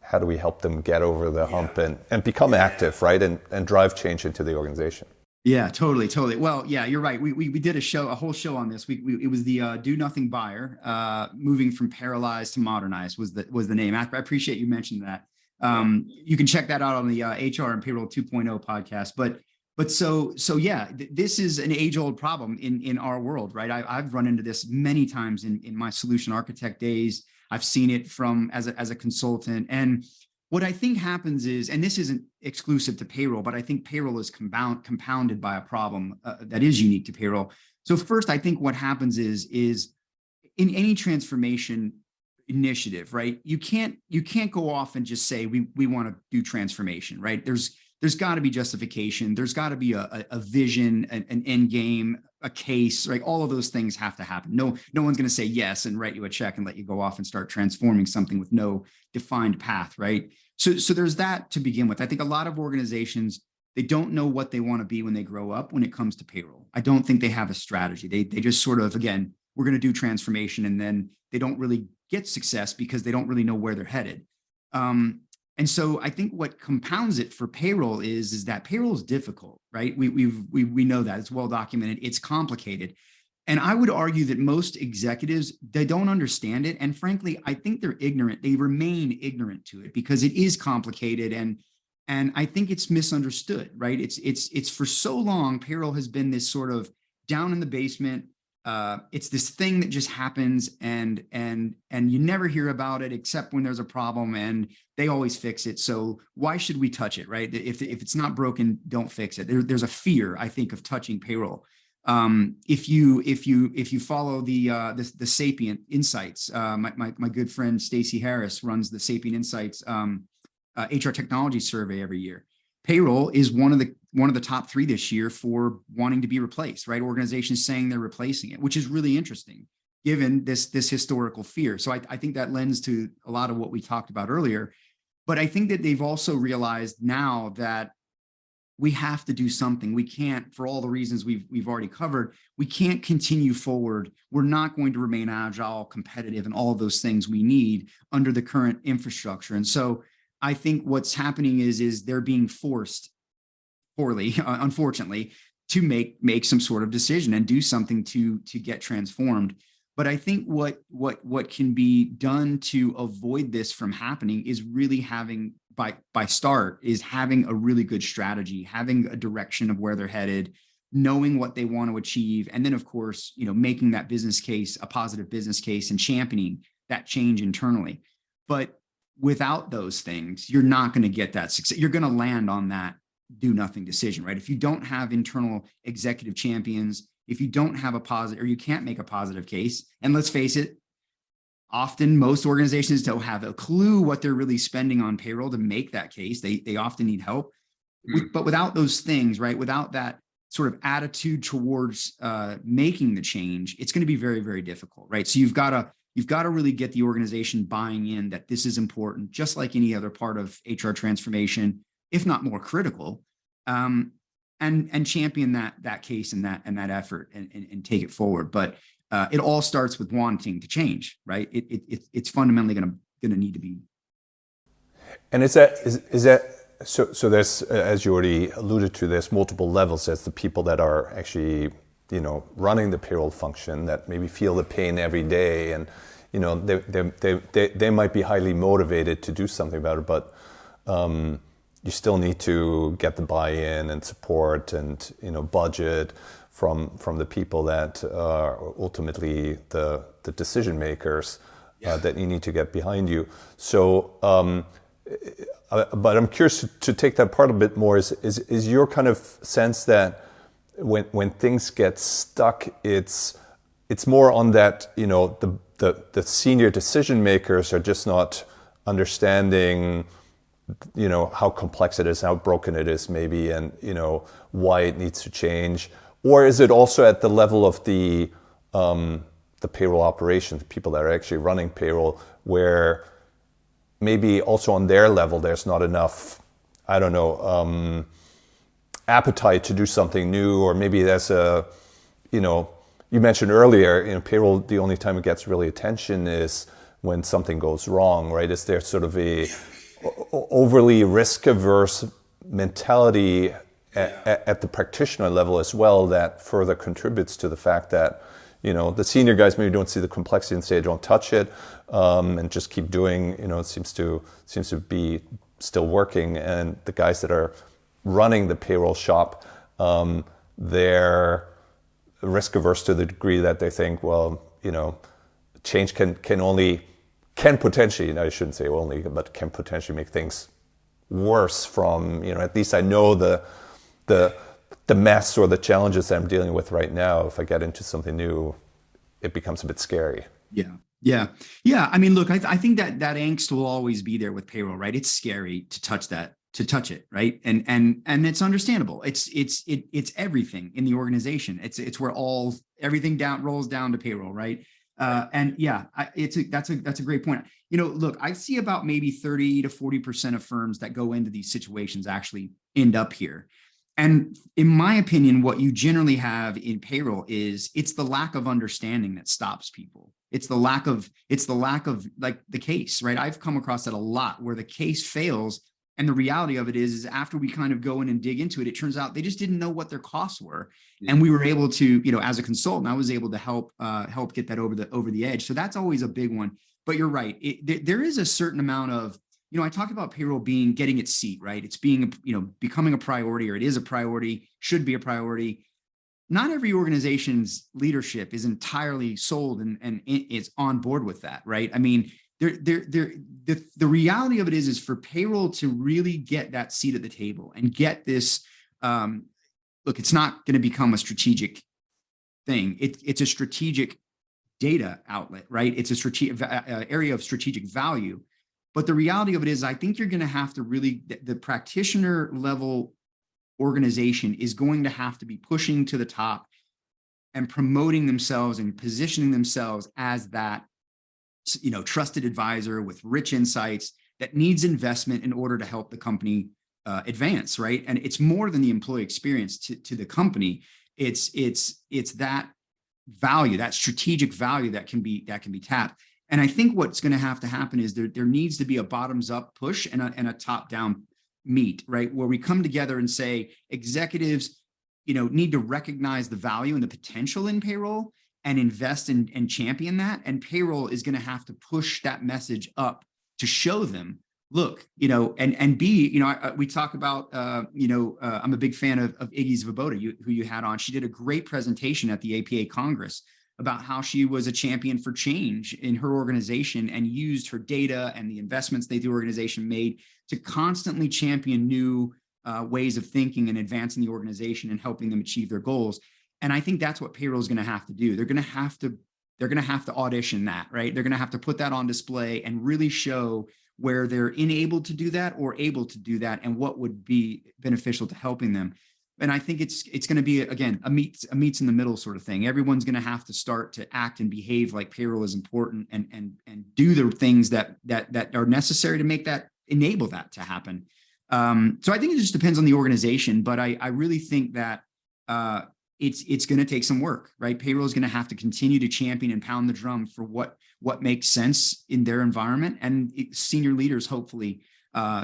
How do we help them get over the hump and become active, right? And drive change into the organization. Yeah, totally. Well, yeah, you're right. We did a whole show on this. It was the do nothing buyer, moving from paralyzed to modernized was the name. I appreciate you mentioned that. You can check that out on the HR and Payroll 2.0 podcast. But so yeah, this is an age-old problem in our world, right? I've run into this many times in my solution architect days. I've seen it as a consultant. And what I think happens is, and this isn't exclusive to payroll, but I think payroll is compounded by a problem that is unique to payroll. So first, I think what happens is in any transformation initiative, right? You can't go off and just say we want to do transformation, right? There's got to be justification. There's got to be a vision, an end game, a case, right? All of those things have to happen. No one's going to say yes and write you a check and let you go off and start transforming something with no defined path, right? So there's that to begin with. I think a lot of organizations, they don't know what they want to be when they grow up when it comes to payroll. I don't think they have a strategy. They just sort of, again, we're going to do transformation, and then they don't really get success because they don't really know where they're headed. And so I think what compounds it for payroll is that payroll is difficult, right? We know that. It's well documented. It's complicated. And I would argue that most executives, they don't understand it. And frankly, I think they're ignorant. They remain ignorant to it because it is complicated. And I think it's misunderstood, right? It's for so long, payroll has been this sort of down in the basement. It's this thing that just happens and you never hear about it except when there's a problem, and they always fix it. So why should we touch it, right? If it's not broken, don't fix it. There's a fear, I think, of touching payroll. If you follow the Sapient Insights, my good friend Stacey Harris runs the Sapient Insights HR technology survey every year. Payroll is one of the top 3 this year for wanting to be replaced, right? Organizations saying they're replacing it, which is really interesting given this historical fear. So I think that lends to a lot of what we talked about earlier. But I think that they've also realized now that we have to do something. We can't, for all the reasons we've already covered, we can't continue forward. We're not going to remain agile, competitive, and all of those things we need under the current infrastructure. And so I think what's happening is they're being forced poorly, unfortunately, to make some sort of decision and do something to get transformed. But I think what can be done to avoid this from happening is really having having a really good strategy, having a direction of where they're headed, knowing what they want to achieve, and then of course, making that business case a positive business case and championing that change internally. But without those things, you're not going to get that success. You're going to land on that do nothing decision, right? If you don't have internal executive champions, if you don't have a positive, or you can't make a positive case, and let's face it, often most organizations don't have a clue what they're really spending on payroll to make that case. They often need help. But without those things, right, without that sort of attitude towards making the change, it's going to be very, very difficult, right? So you've got to really get the organization buying in that this is important, just like any other part of HR transformation, if not more critical, and champion that case and that effort and take it forward. But it all starts with wanting to change, right? It's fundamentally going to need to be. And is that so? There's, as you already alluded to, there's multiple levels. There's the people that are actually running the payroll function that maybe feel the pain every day, and they might be highly motivated to do something about it, but you still need to get the buy-in and support and budget from the people that are ultimately the decision makers that you need to get behind you. So, but I'm curious to take that part a bit more. Is your kind of sense that when things get stuck, it's more on that the senior decision makers are just not understanding how complex it is, how broken it is maybe, and why it needs to change? Or is it also at the level of the payroll operations, the people that are actually running payroll, where maybe also on their level there's not enough, appetite to do something new, or maybe there's you mentioned earlier, payroll, the only time it gets really attention is when something goes wrong, right? Is there sort of a overly risk-averse mentality at the practitioner level as well that further contributes to the fact that the senior guys maybe don't see the complexity and say don't touch it, and just keep doing, it seems to be still working, and the guys that are running the payroll shop, they're risk-averse to the degree that they think, well, change can potentially, I shouldn't say only, but can potentially make things worse from, at least I know the mess or the challenges that I'm dealing with right now. If I get into something new, it becomes a bit scary. Yeah. I mean, look, I think that angst will always be there with payroll, right? It's scary to touch it, right? And it's understandable. It's everything in the organization. It's where everything rolls down to payroll, right? And yeah, that's a great point. Look, I see about maybe 30 to 40% of firms that go into these situations actually end up here. And in my opinion, what you generally have in payroll is it's the lack of understanding that stops people. It's the lack of like the case, right? I've come across that a lot where the case fails. And the reality of it is after we kind of go in and dig into it, it turns out they just didn't know what their costs were. And we were able to, as a consultant, I was able to help get that over the edge. So that's always a big one. But you're right. There is a certain amount of, I talk about payroll getting its seat, right? It's becoming a priority, or it is a priority, should be a priority. Not every organization's leadership is entirely sold and is on board with that, right? I mean, the reality of it is for payroll to really get that seat at the table and get this, look, it's not going to become a strategic thing. It's a strategic data outlet, right? It's a strategic area of strategic value. But the reality of it is, I think you're going to have to really, the practitioner level organization is going to have to be pushing to the top and promoting themselves and positioning themselves as that, trusted advisor with rich insights that needs investment in order to help the company advance, right? And it's more than the employee experience to the company. It's that value, that strategic value that can be tapped. And I think what's going to happen is there needs to be a bottoms up push and a top down meet, right? Where we come together and say, executives, need to recognize the value and the potential in payroll and invest in and champion that. And payroll is going to have to push that message up to show them, look, and be, we talk about, I'm a big fan of Iggy Svoboda, who you had on. She did a great presentation at the APA Congress about how she was a champion for change in her organization and used her data and the investments the organization made to constantly champion new ways of thinking and advancing the organization and helping them achieve their goals. And I think that's what payroll is going to have to do. They're going to have to audition that, right? They're going to have to put that on display and really show where they're enabled to do that or able to do that and what would be beneficial to helping them. And I think it's going to be, again, a meets in the middle sort of thing. Everyone's going to have to start to act and behave like payroll is important and do the things that are necessary to enable that to happen. So I think it just depends on the organization, but I really think that it's going to take some work, right? Payroll is going to have to continue to champion and pound the drum for what makes sense in their environment, and senior leaders hopefully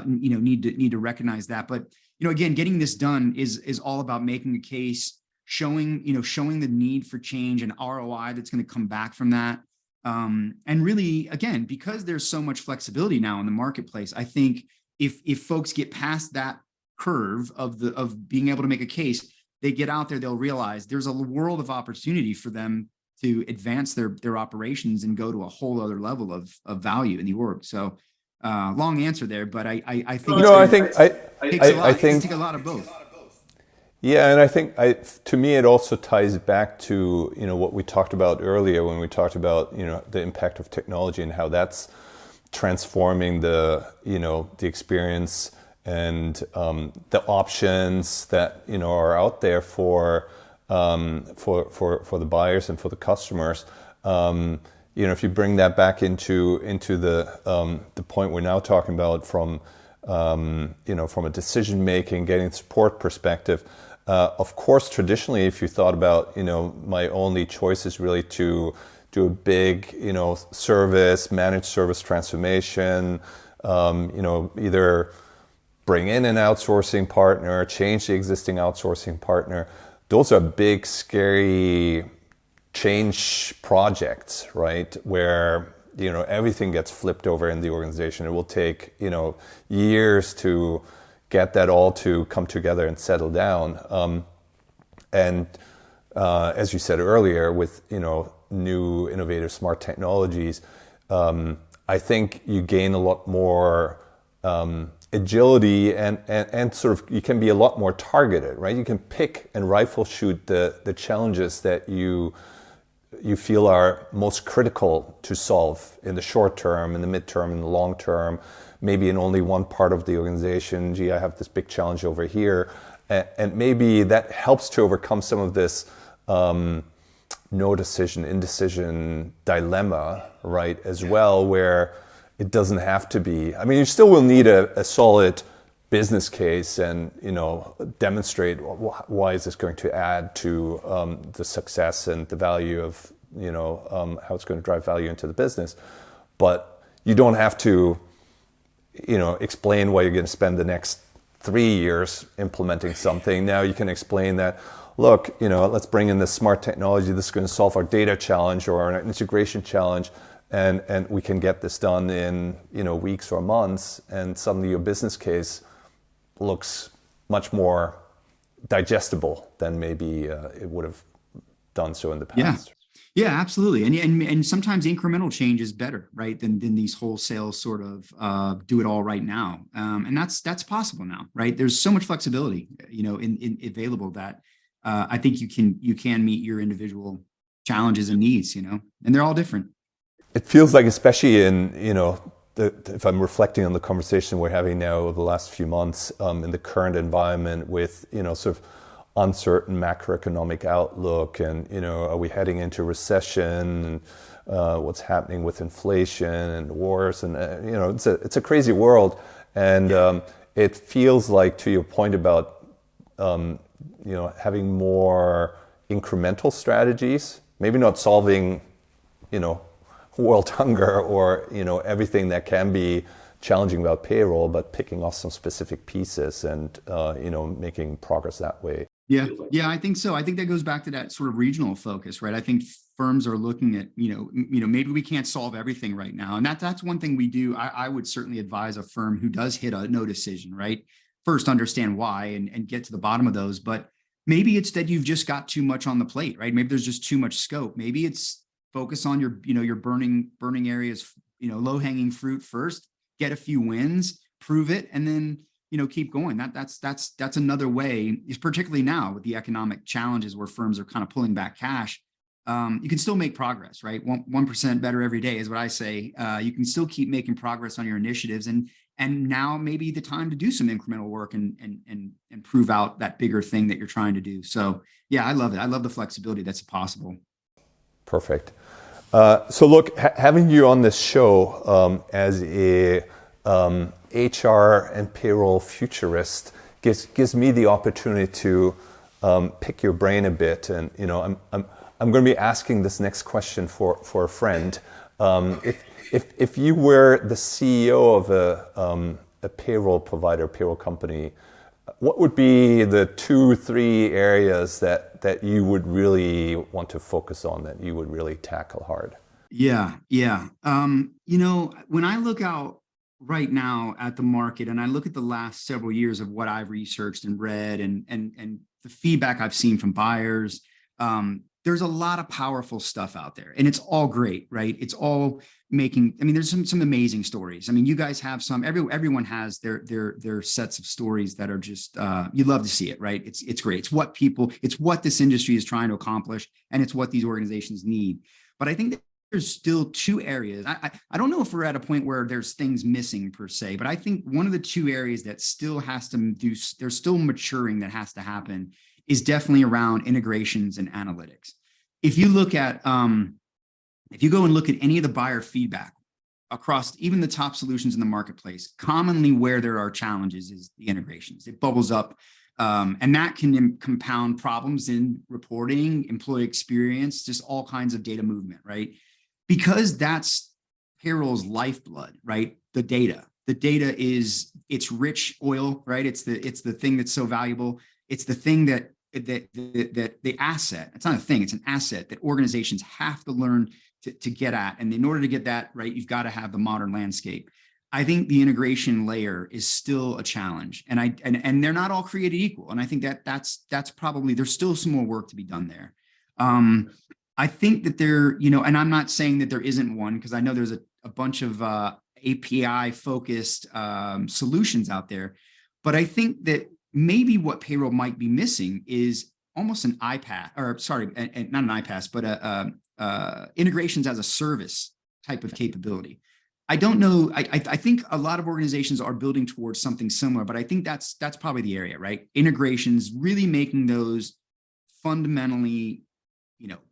need to recognize that. But again, getting this done is all about making a case, showing the need for change and ROI that's going to come back from that. And really, again, because there's so much flexibility now in the marketplace, I think if folks get past that curve of being able to make a case, they get out there, they'll realize there's a world of opportunity for them to advance their operations and go to a whole other level of value in the org. So long answer there, but I think it takes a lot of both. Yeah, and I think to me it also ties back to what we talked about earlier when we talked about the impact of technology and how that's transforming the experience and the options that are out there for the buyers and for the customers. If you bring that back into the point we're now talking about from a decision making, getting support perspective. Of course, traditionally, if you thought about my only choice is really to do a big managed service transformation, either bring in an outsourcing partner, change the existing outsourcing partner. Those are big, scary change projects, right? Where, everything gets flipped over in the organization. It will take, years to get that all to come together and settle down. As you said earlier, with, new innovative smart technologies, I think you gain a lot more agility and sort of you can be a lot more targeted, right? You can pick and rifle shoot the challenges that you feel are most critical to solve in the short term, in the midterm, in the long term, maybe in only one part of the organization. Gee, I have this big challenge over here. And maybe that helps to overcome some of this no decision, indecision dilemma, right, as well, where it doesn't have to be. I mean, you still will need a solid business case and, demonstrate why is this going to add to the success and the value of, how it's going to drive value into the business. But you don't have to, explain why you're going to spend the next 3 years implementing something. Now you can explain that, look, let's bring in this smart technology. This is going to solve our data challenge or our integration challenge. And we can get this done in weeks or months, and suddenly your business case looks much more digestible than maybe it would have done so in the past. Yeah, absolutely. And sometimes incremental change is better, right, than these wholesale sort of do it all right now. And that's possible now, right? There's so much flexibility, in available that I think you can meet your individual challenges and needs, and they're all different. It feels like, especially in, if I'm reflecting on the conversation we're having now over the last few months, in the current environment with, sort of uncertain macroeconomic outlook and, are we heading into recession, and what's happening with inflation and wars, and, it's a crazy world. And it feels like, to your point about, having more incremental strategies, maybe not solving, world hunger or everything that can be challenging about payroll, but picking off some specific pieces and making progress that way. Yeah, yeah, I think so. I think that goes back to that sort of regional focus, right? I think firms are looking at, maybe we can't solve everything right now. And that's one thing we do. I would certainly advise a firm who does hit a no decision, right? First, understand why and get to the bottom of those. But maybe it's that you've just got too much on the plate, right? Maybe there's just too much scope. Maybe it's focus on your burning areas, low hanging fruit first, get a few wins, prove it, and then keep going. That's another way, is particularly now with the economic challenges where firms are kind of pulling back cash. You can still make progress, right? 1% better every day is what I say. You can still keep making progress on your initiatives, and now maybe the time to do some incremental work and prove out that bigger thing that you're trying to do. So yeah, I love it. I love the flexibility that's possible. Perfect. So look, having you on this show as a HR and payroll futurist gives me the opportunity to pick your brain a bit, and I'm going to be asking this next question for a friend. If you were the CEO of a payroll provider, payroll company, what would be the 2-3 areas that you would really want to focus on, that you would really tackle hard? Yeah. When I look out right now at the market and I look at the last several years of what I've researched and read and the feedback I've seen from buyers, there's a lot of powerful stuff out there, and it's all great, right? It's all there's some amazing stories. You guys have some, everyone has their sets of stories that are just, you love to see it, right? It's great. It's what this industry is trying to accomplish, and it's what these organizations need. But I think that there's still 2 areas. I don't know if we're at a point where there's things missing per se, but I think one of the 2 areas that still has to there's still maturing that has to happen is definitely around integrations and analytics. If you look at, if you go and look at any of the buyer feedback across even the top solutions in the marketplace, commonly where there are challenges is the integrations. It bubbles up, and that can compound problems in reporting, employee experience, just all kinds of data movement, right? Because that's payroll's lifeblood, right? The data it's rich oil, right? It's the thing that's so valuable. It's the thing that the asset, it's not a thing, it's an asset that organizations have to learn to get at. And in order to get that right, you've got to have the modern landscape. I think the integration layer is still a challenge, and they're not all created equal. And I think that's probably, there's still some more work to be done there. I think that there, and I'm not saying that there isn't one, because I know there's a bunch of API focused solutions out there, but I think that maybe what payroll might be missing is almost an iPaaS, or sorry, not an iPaaS, but integrations as a service type of capability. I don't know. I think a lot of organizations are building towards something similar, but I think that's probably the area, right? Integrations, really making those fundamentally,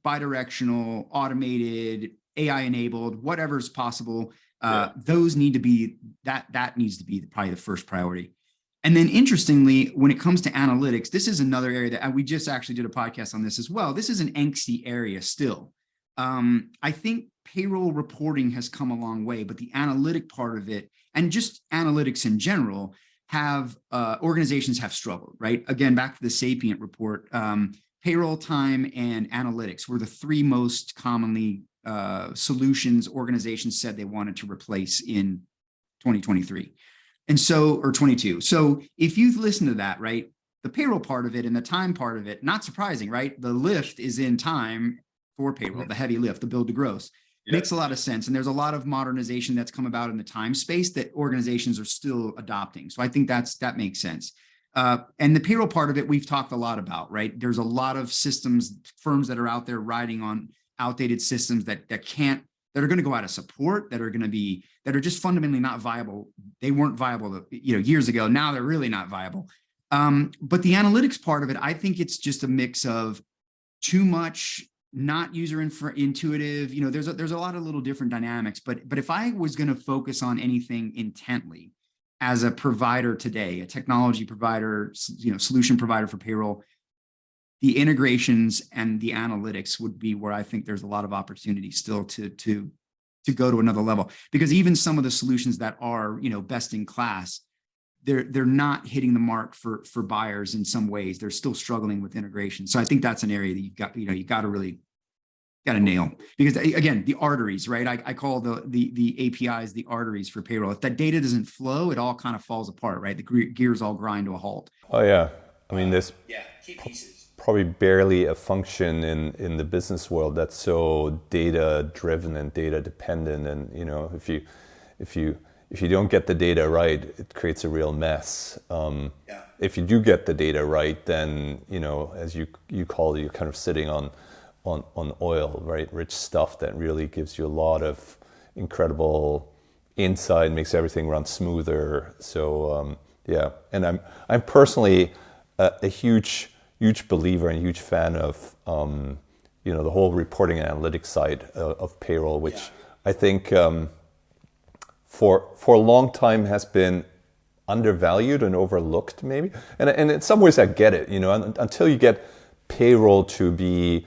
bidirectional, automated, AI enabled, whatever's possible. Those need to be, that needs to be probably the first priority. And then interestingly, when it comes to analytics, this is another area that we just actually did a podcast on this as well. This is an angsty area still. I think payroll reporting has come a long way, but the analytic part of it, and just analytics in general, organizations have struggled, right? Again, back to the Sapient report, payroll time and analytics were the 3 most commonly solutions organizations said they wanted to replace in 2023. And so, or 22. So if you've listened to that, right, the payroll part of it and the time part of it, not surprising, right? The lift is in time for payroll, the heavy lift, the build to gross. Makes a lot of sense. And there's a lot of modernization that's come about in the time space that organizations are still adopting. So I think that makes sense. And the payroll part of it, we've talked a lot about, right? There's a lot of firms that are out there riding on outdated systems that are going to go out of support, that are just fundamentally not viable. They weren't viable, years ago. Now they're really not viable. But the analytics part of it, I think it's just a mix of too much, not user intuitive. There's a lot of little different dynamics. But if I was going to focus on anything intently as a provider today, a technology provider, solution provider for payroll, the integrations and the analytics would be where I think there's a lot of opportunity still to go to another level. Because even some of the solutions that are, best in class, they're not hitting the mark for buyers in some ways. They're still struggling with integration. So I think that's an area that you got to really nail, because again, the arteries, right? I call the APIs the arteries for payroll. If that data doesn't flow, it all kind of falls apart, right? The gears all grind to a halt. Oh yeah, I mean, there's key pieces. Probably barely a function in the business world that's so data driven and data dependent. And if you don't get the data right, it creates a real mess. If you do get the data right, then as you call it, you're kind of sitting on oil, right? Rich stuff that really gives you a lot of incredible insight, makes everything run smoother. So and I'm personally a huge believer and huge fan of the whole reporting and analytics side of payroll, which I think for a long time has been undervalued and overlooked, maybe. And in some ways I get it, until you get payroll to be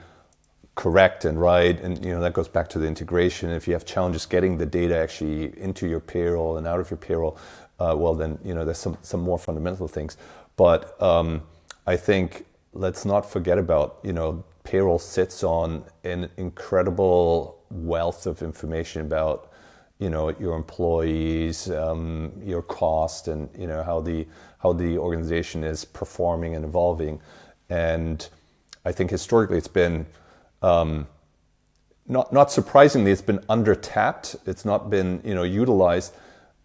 correct and right, and that goes back to the integration. If you have challenges getting the data actually into your payroll and out of your payroll, well then there's some more fundamental things. But I think let's not forget about payroll sits on an incredible wealth of information about your employees, your cost, and how the organization is performing and evolving. And I think historically it's been not surprisingly, it's been under-tapped. It's not been utilized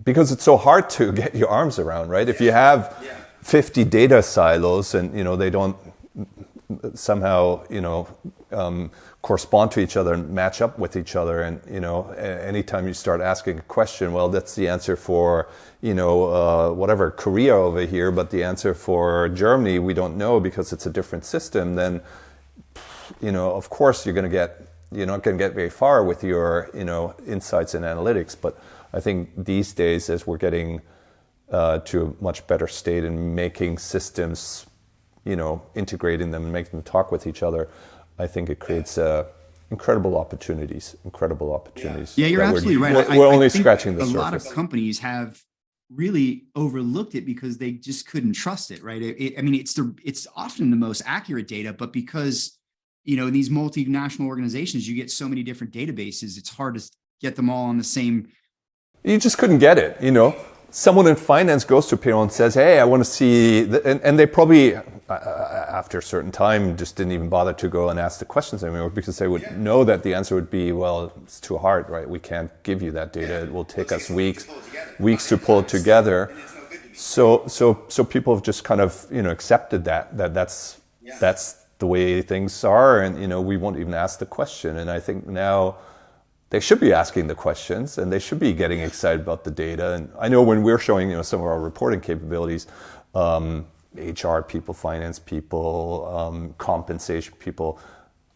because it's so hard to get your arms around, right? If you have 50 data silos and they don't somehow correspond to each other and match up with each other, and anytime you start asking a question, well, that's the answer for whatever Korea over here, but the answer for Germany we don't know because it's a different system, then of course you're not going to get very far with your insights and analytics. But I think these days, as we're getting to a much better state in making systems, integrating them and making them talk with each other, I think it creates incredible opportunities. Yeah, you're absolutely right. We're only scratching the surface. A lot of companies have really overlooked it because they just couldn't trust it, right? It's often the most accurate data, but because in these multinational organizations, you get so many different databases, it's hard to get them all on the same. You just couldn't get it, Someone in finance goes to payroll and says, hey, I want to see, and they probably, after a certain time, just didn't even bother to go and ask the questions anymore, because they would know that the answer would be, well, it's too hard, right? We can't give you that data. It will take us weeks to pull it together. So people have just kind of, accepted that's the way things are, and we won't even ask the question. And I think now they should be asking the questions, and they should be getting excited about the data. And I know when we're showing some of our reporting capabilities, HR people, finance people, compensation people,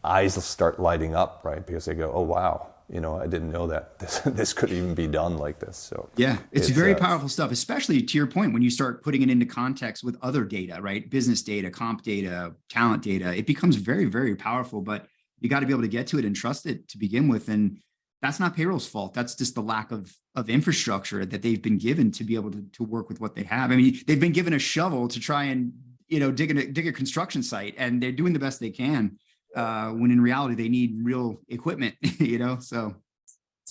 eyes will start lighting up, right? Because they go, oh wow, I didn't know that this could even be done like this. So yeah, it's very powerful stuff, especially to your point, when you start putting it into context with other data, right? Business data, comp data, talent data, it becomes very, very powerful, but you got to be able to get to it and trust it to begin with. And that's not payroll's fault. That's just the lack of infrastructure that they've been given to be able to work with what they have. They've been given a shovel to try and, dig a construction site, and they're doing the best they can. When in reality they need real equipment, so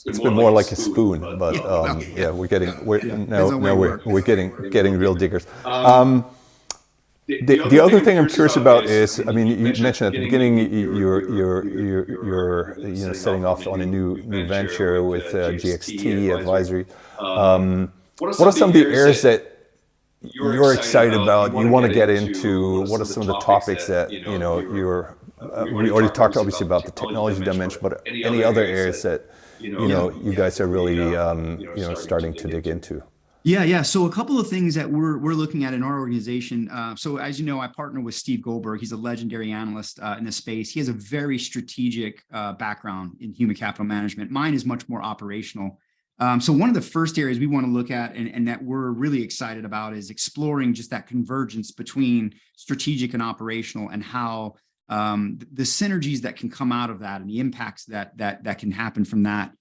it's been more like a spoon, but we're getting real diggers. The other thing I'm curious about is, you mentioned at the beginning you're setting off on a new venture with GXT Advisory. What are some of the areas that you're excited about, you want to get into? What are some of the topics that you're we already talked obviously about the technology dimension, but any other areas that you guys are really starting to dig into? Yeah. So a couple of things that we're looking at in our organization. So as you know, I partner with Steve Goldberg. He's a legendary analyst in the space. He has a very strategic background in human capital management. Mine is much more operational. So one of the first areas we want to look at and that we're really excited about is exploring just that convergence between strategic and operational, and how the synergies that can come out of that and the impacts that can happen from that.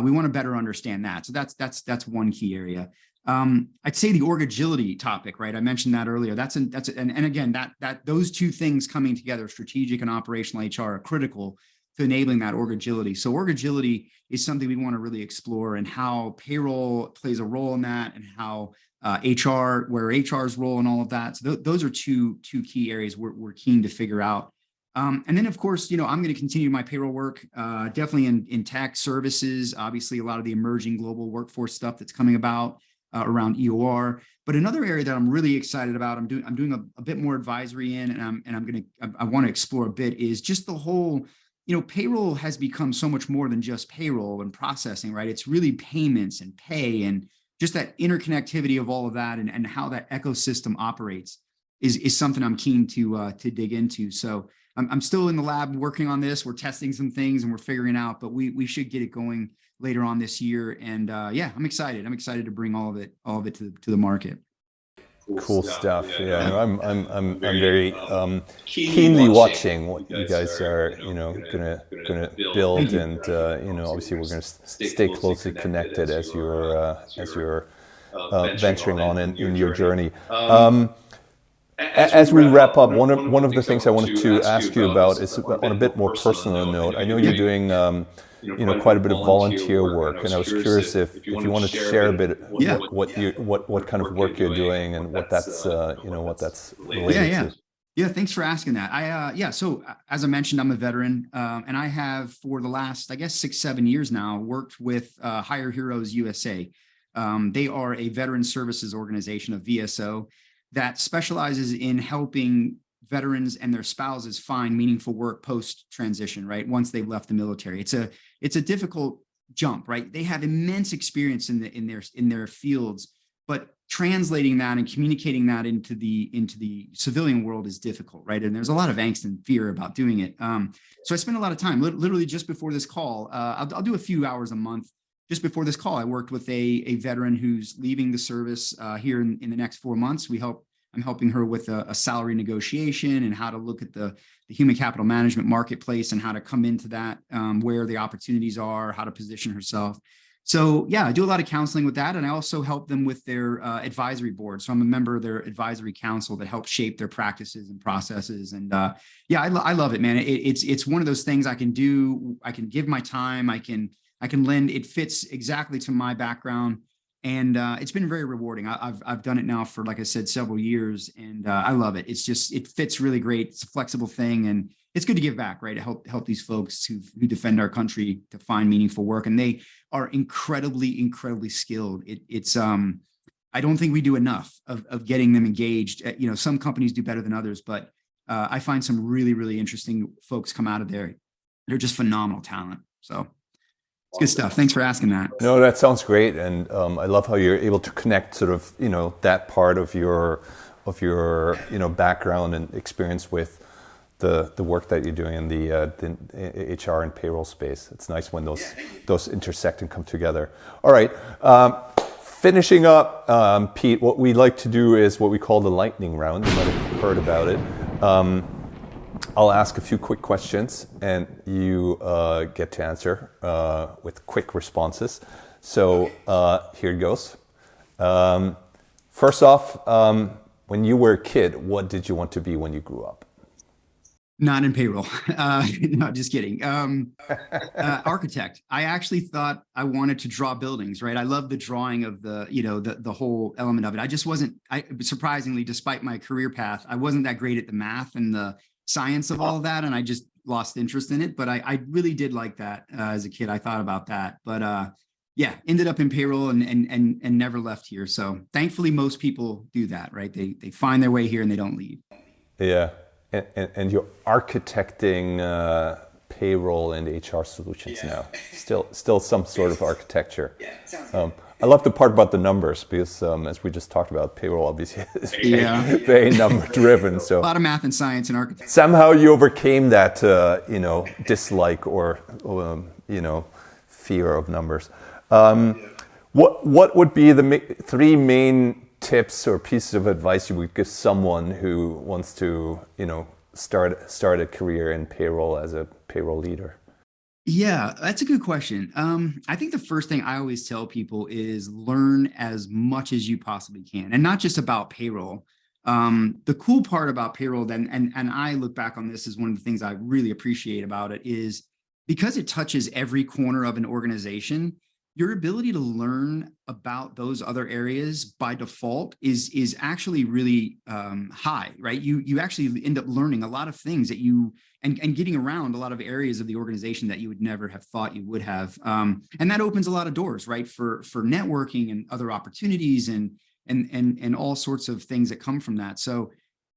We want to better understand that. So that's one key area. I'd say the org agility topic, right? I mentioned that earlier. And again, that those two things coming together, strategic and operational HR, are critical to enabling that org agility. So org agility is something we want to really explore, and how payroll plays a role in that, and how HR, where HR's role in all of that. So those are two key areas we're keen to figure out. And then, of course, I'm going to continue my payroll work, definitely in tech services. Obviously, a lot of the emerging global workforce stuff that's coming about around EOR. But another area that I'm really excited about, I'm doing a bit more advisory in, and I want to explore a bit, is just the whole, payroll has become so much more than just payroll and processing, right? It's really payments and pay, and just that interconnectivity of all of that, and how that ecosystem operates is something I'm keen to dig into. So I'm still in the lab working on this. We're testing some things and we're figuring out, but we should get it going later on this year. And I'm excited. I'm excited to bring all of it to the market. Cool stuff. Yeah, no, I'm very keenly watching what you guys are, gonna build, and obviously we're gonna stay closely connected as you're venturing on in your journey. As we wrap up, one of the things I wanted to ask you about is on a bit more personal note. I know you're doing quite a bit of volunteer work, and I was curious if you want to share a bit what kind of work you're doing, and what that's related to. Yeah, thanks for asking that. So as I mentioned, I'm a veteran, and I have, for the last, I guess, 6-7 years now, worked with Hire Heroes USA. They are a veteran services organization, a VSO, that specializes in helping veterans and their spouses find meaningful work post-transition, right? Once they've left the military. It's a difficult jump, right? They have immense experience in their fields, but translating that and communicating that into the civilian world is difficult, right? And there's a lot of angst and fear about doing it. So I spent a lot of time, literally just before this call. I'll do a few hours a month. Just before this call, I worked with a veteran who's leaving the service here in the next 4 months. I'm helping her with a salary negotiation, and how to look at the human capital management marketplace, and how to come into that, where the opportunities are, how to position herself. So yeah, I do a lot of counseling with that, and I also help them with their advisory board. So I'm a member of their advisory council that helps shape their practices and processes. And I love it, man. It's one of those things I can do. I can give my time. I can lend. It fits exactly to my background, and it's been very rewarding. I've done it now for, like I said, several years, and I love it. It fits really great. It's a flexible thing, and it's good to give back, right? To help these folks who defend our country to find meaningful work, and they are incredibly skilled. I don't think we do enough of getting them engaged. Some companies do better than others, but I find some really interesting folks come out of there. They're just phenomenal talent. So. It's good stuff. Thanks for asking that. No, that sounds great, and I love how you're able to connect sort of that part of your background and experience with the work that you're doing in the HR and payroll space. It's nice when those intersect and come together. All right, finishing up, Pete. What we like to do is what we call the lightning round. You might have heard about it. I'll ask a few quick questions, and you get to answer with quick responses. So here it goes. First off, when you were a kid, what did you want to be when you grew up? Not in payroll. No, just kidding. Architect. I actually thought I wanted to draw buildings, right? I love the drawing of the whole element of it. I just wasn't, surprisingly, despite my career path, I wasn't that great at the math and the science of all of that, and I just lost interest in it. But I really did like that as a kid. I thought about that, but ended up in payroll and never left here. So thankfully, most people do that, right? They find their way here and they don't leave. Yeah, and you're architecting payroll and HR solutions now. Still some sort of architecture. I love the part about the numbers, because as we just talked about, payroll obviously is very number driven. So a lot of math and science and architecture. Somehow you overcame that dislike or fear of numbers. What would be the 3 main tips or pieces of advice you would give someone who wants to start a career in payroll as a payroll leader? Yeah, that's a good question. I think the first thing I always tell people is learn as much as you possibly can, and not just about payroll. The cool part about payroll, then, and I look back on this as one of the things I really appreciate about it is because it touches every corner of an organization. Your ability to learn about those other areas by default is actually really high, right? You actually end up learning a lot of things that you and getting around a lot of areas of the organization that you would never have thought you would have. And that opens a lot of doors, right? For networking and other opportunities and all sorts of things that come from that. So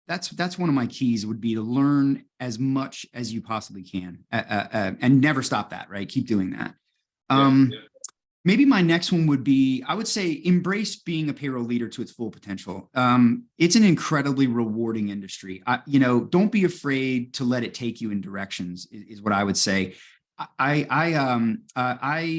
that's one of my keys would be to learn as much as you possibly can and never stop that, right? Keep doing that. Yeah. Maybe my next one would be, I would say, embrace being a payroll leader to its full potential. It's an incredibly rewarding industry. Don't be afraid to let it take you in directions, is what I would say. I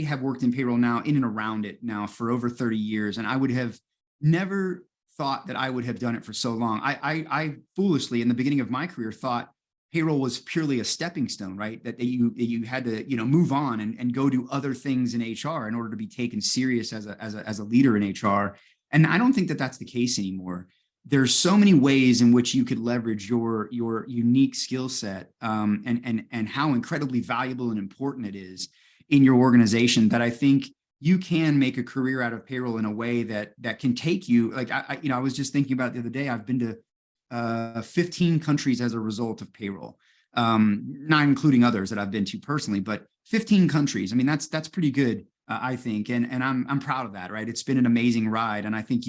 have worked in payroll now, in and around it now for over 30 years, and I would have never thought that I would have done it for so long. I foolishly, in the beginning of my career, thought payroll was purely a stepping stone, right? That you had to, move on and go do other things in HR in order to be taken serious as a leader in HR. And I don't think that that's the case anymore. There's so many ways in which you could leverage your unique skill set and how incredibly valuable and important it is in your organization that I think you can make a career out of payroll in a way that can take you. Like I was just thinking about it the other day. I've been to 15 countries as a result of payroll, not including others that I've been to personally, but 15 countries. I mean, that's pretty good, I think, and I'm proud of that. Right? It's been an amazing ride, and I think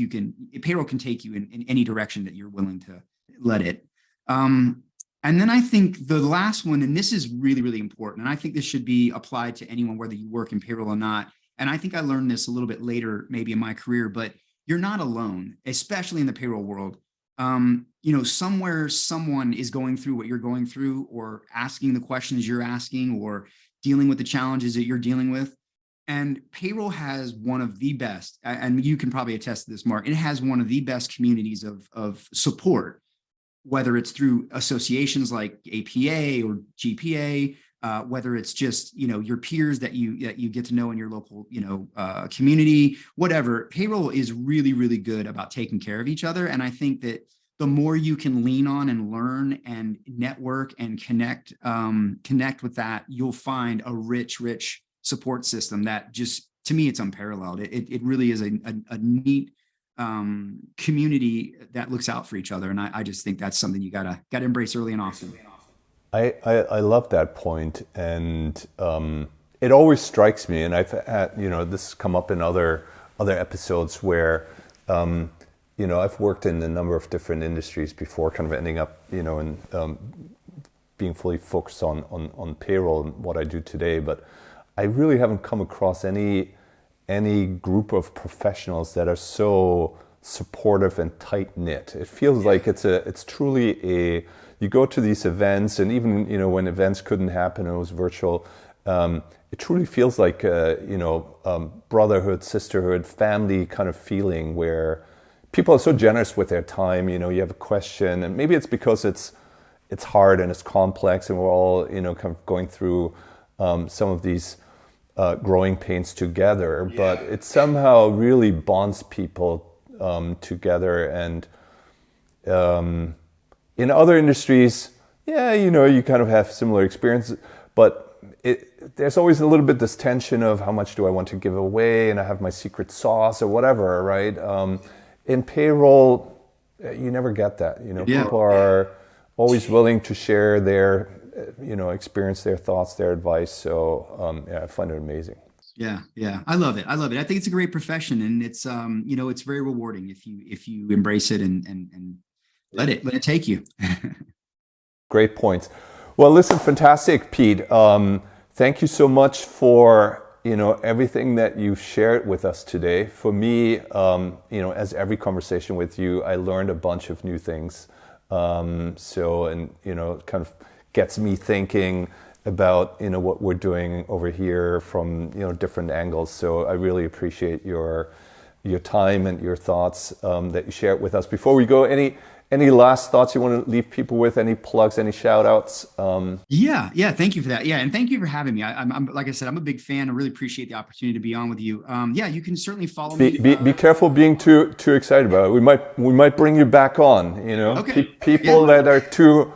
payroll can take you in any direction that you're willing to let it. And then I think the last one, and this is really, really important, and I think this should be applied to anyone, whether you work in payroll or not. And I think I learned this a little bit later, maybe in my career, but you're not alone, especially in the payroll world. Somewhere someone is going through what you're going through, or asking the questions you're asking, or dealing with the challenges that you're dealing with. And payroll has one of the best, and you can probably attest to this, Mark, it has one of the best communities of support, whether it's through associations like APA or GPA, whether it's just, your peers that you get to know in your local, community, whatever. Payroll is really, really good about taking care of each other. And I think that the more you can lean on and learn and network and connect with that, you'll find a rich support system that just, to me, it's unparalleled. It really is a neat community that looks out for each other. And I just think that's something you gotta embrace early and often. I love that point, and it always strikes me, and I've had, this has come up in other episodes where, I've worked in a number of different industries before kind of ending up, in being fully focused on payroll and what I do today, but I really haven't come across any group of professionals that are so supportive and tight-knit. It feels like it's truly you go to these events, and even when events couldn't happen, it was virtual. It truly feels like brotherhood, sisterhood, family kind of feeling where people are so generous with their time. You have a question, and maybe it's because it's hard and it's complex, and we're all kind of going through some of these growing pains together. Yeah. But it somehow really bonds people together, and in other industries, you kind of have similar experiences, but there's always a little bit this tension of how much do I want to give away, and I have my secret sauce or whatever, right? In payroll, you never get that. Yeah. People are always willing to share their, experience, their thoughts, their advice. So I find it amazing. Yeah. I love it. I think it's a great profession, and it's it's very rewarding if you embrace it and let it take you. Great points. Well, listen, fantastic, Pete. Thank you so much for everything that you've shared with us today. For me, as every conversation with you, I learned a bunch of new things. Kind of gets me thinking about what we're doing over here from different angles. So I really appreciate your time and your thoughts that you shared with us. Before we go, any last thoughts you want to leave people with? Any plugs, any shout outs? Yeah. Thank you for that. Yeah. And thank you for having me. I'm like I said, I'm a big fan. I really appreciate the opportunity to be on with you. Yeah, you can certainly follow me. Be careful being too excited about it. We might bring you back on, you know. Okay. People that are too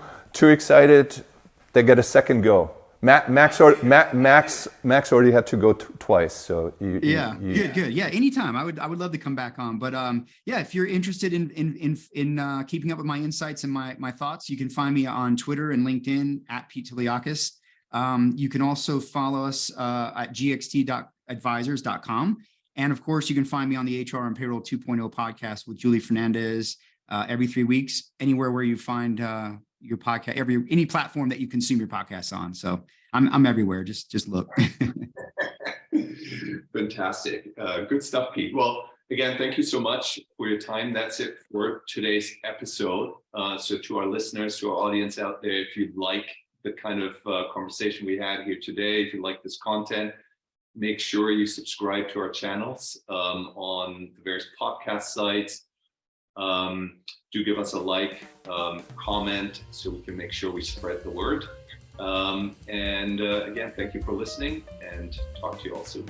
excited, they get a second go. Max already had to go twice, so good. Yeah, anytime. I would love to come back on. But yeah, if you're interested in keeping up with my insights and my thoughts, you can find me on Twitter and LinkedIn at Pete Tiliakos. You can also follow us at gxt.advisors.com. And of course, you can find me on the HR and Payroll 2.0 podcast with Julie Fernandez every 3 weeks, anywhere where you find your podcast, any platform that you consume your podcasts on. So I'm everywhere. Just look. Fantastic. Good stuff, Pete. Well, again, thank you so much for your time. That's it for today's episode. So to our listeners, to our audience out there, if you'd like the kind of conversation we had here today, if you like this content, make sure you subscribe to our channels on the various podcast sites. Do give us a like, comment, so we can make sure we spread the word. And again, thank you for listening, and talk to you all soon.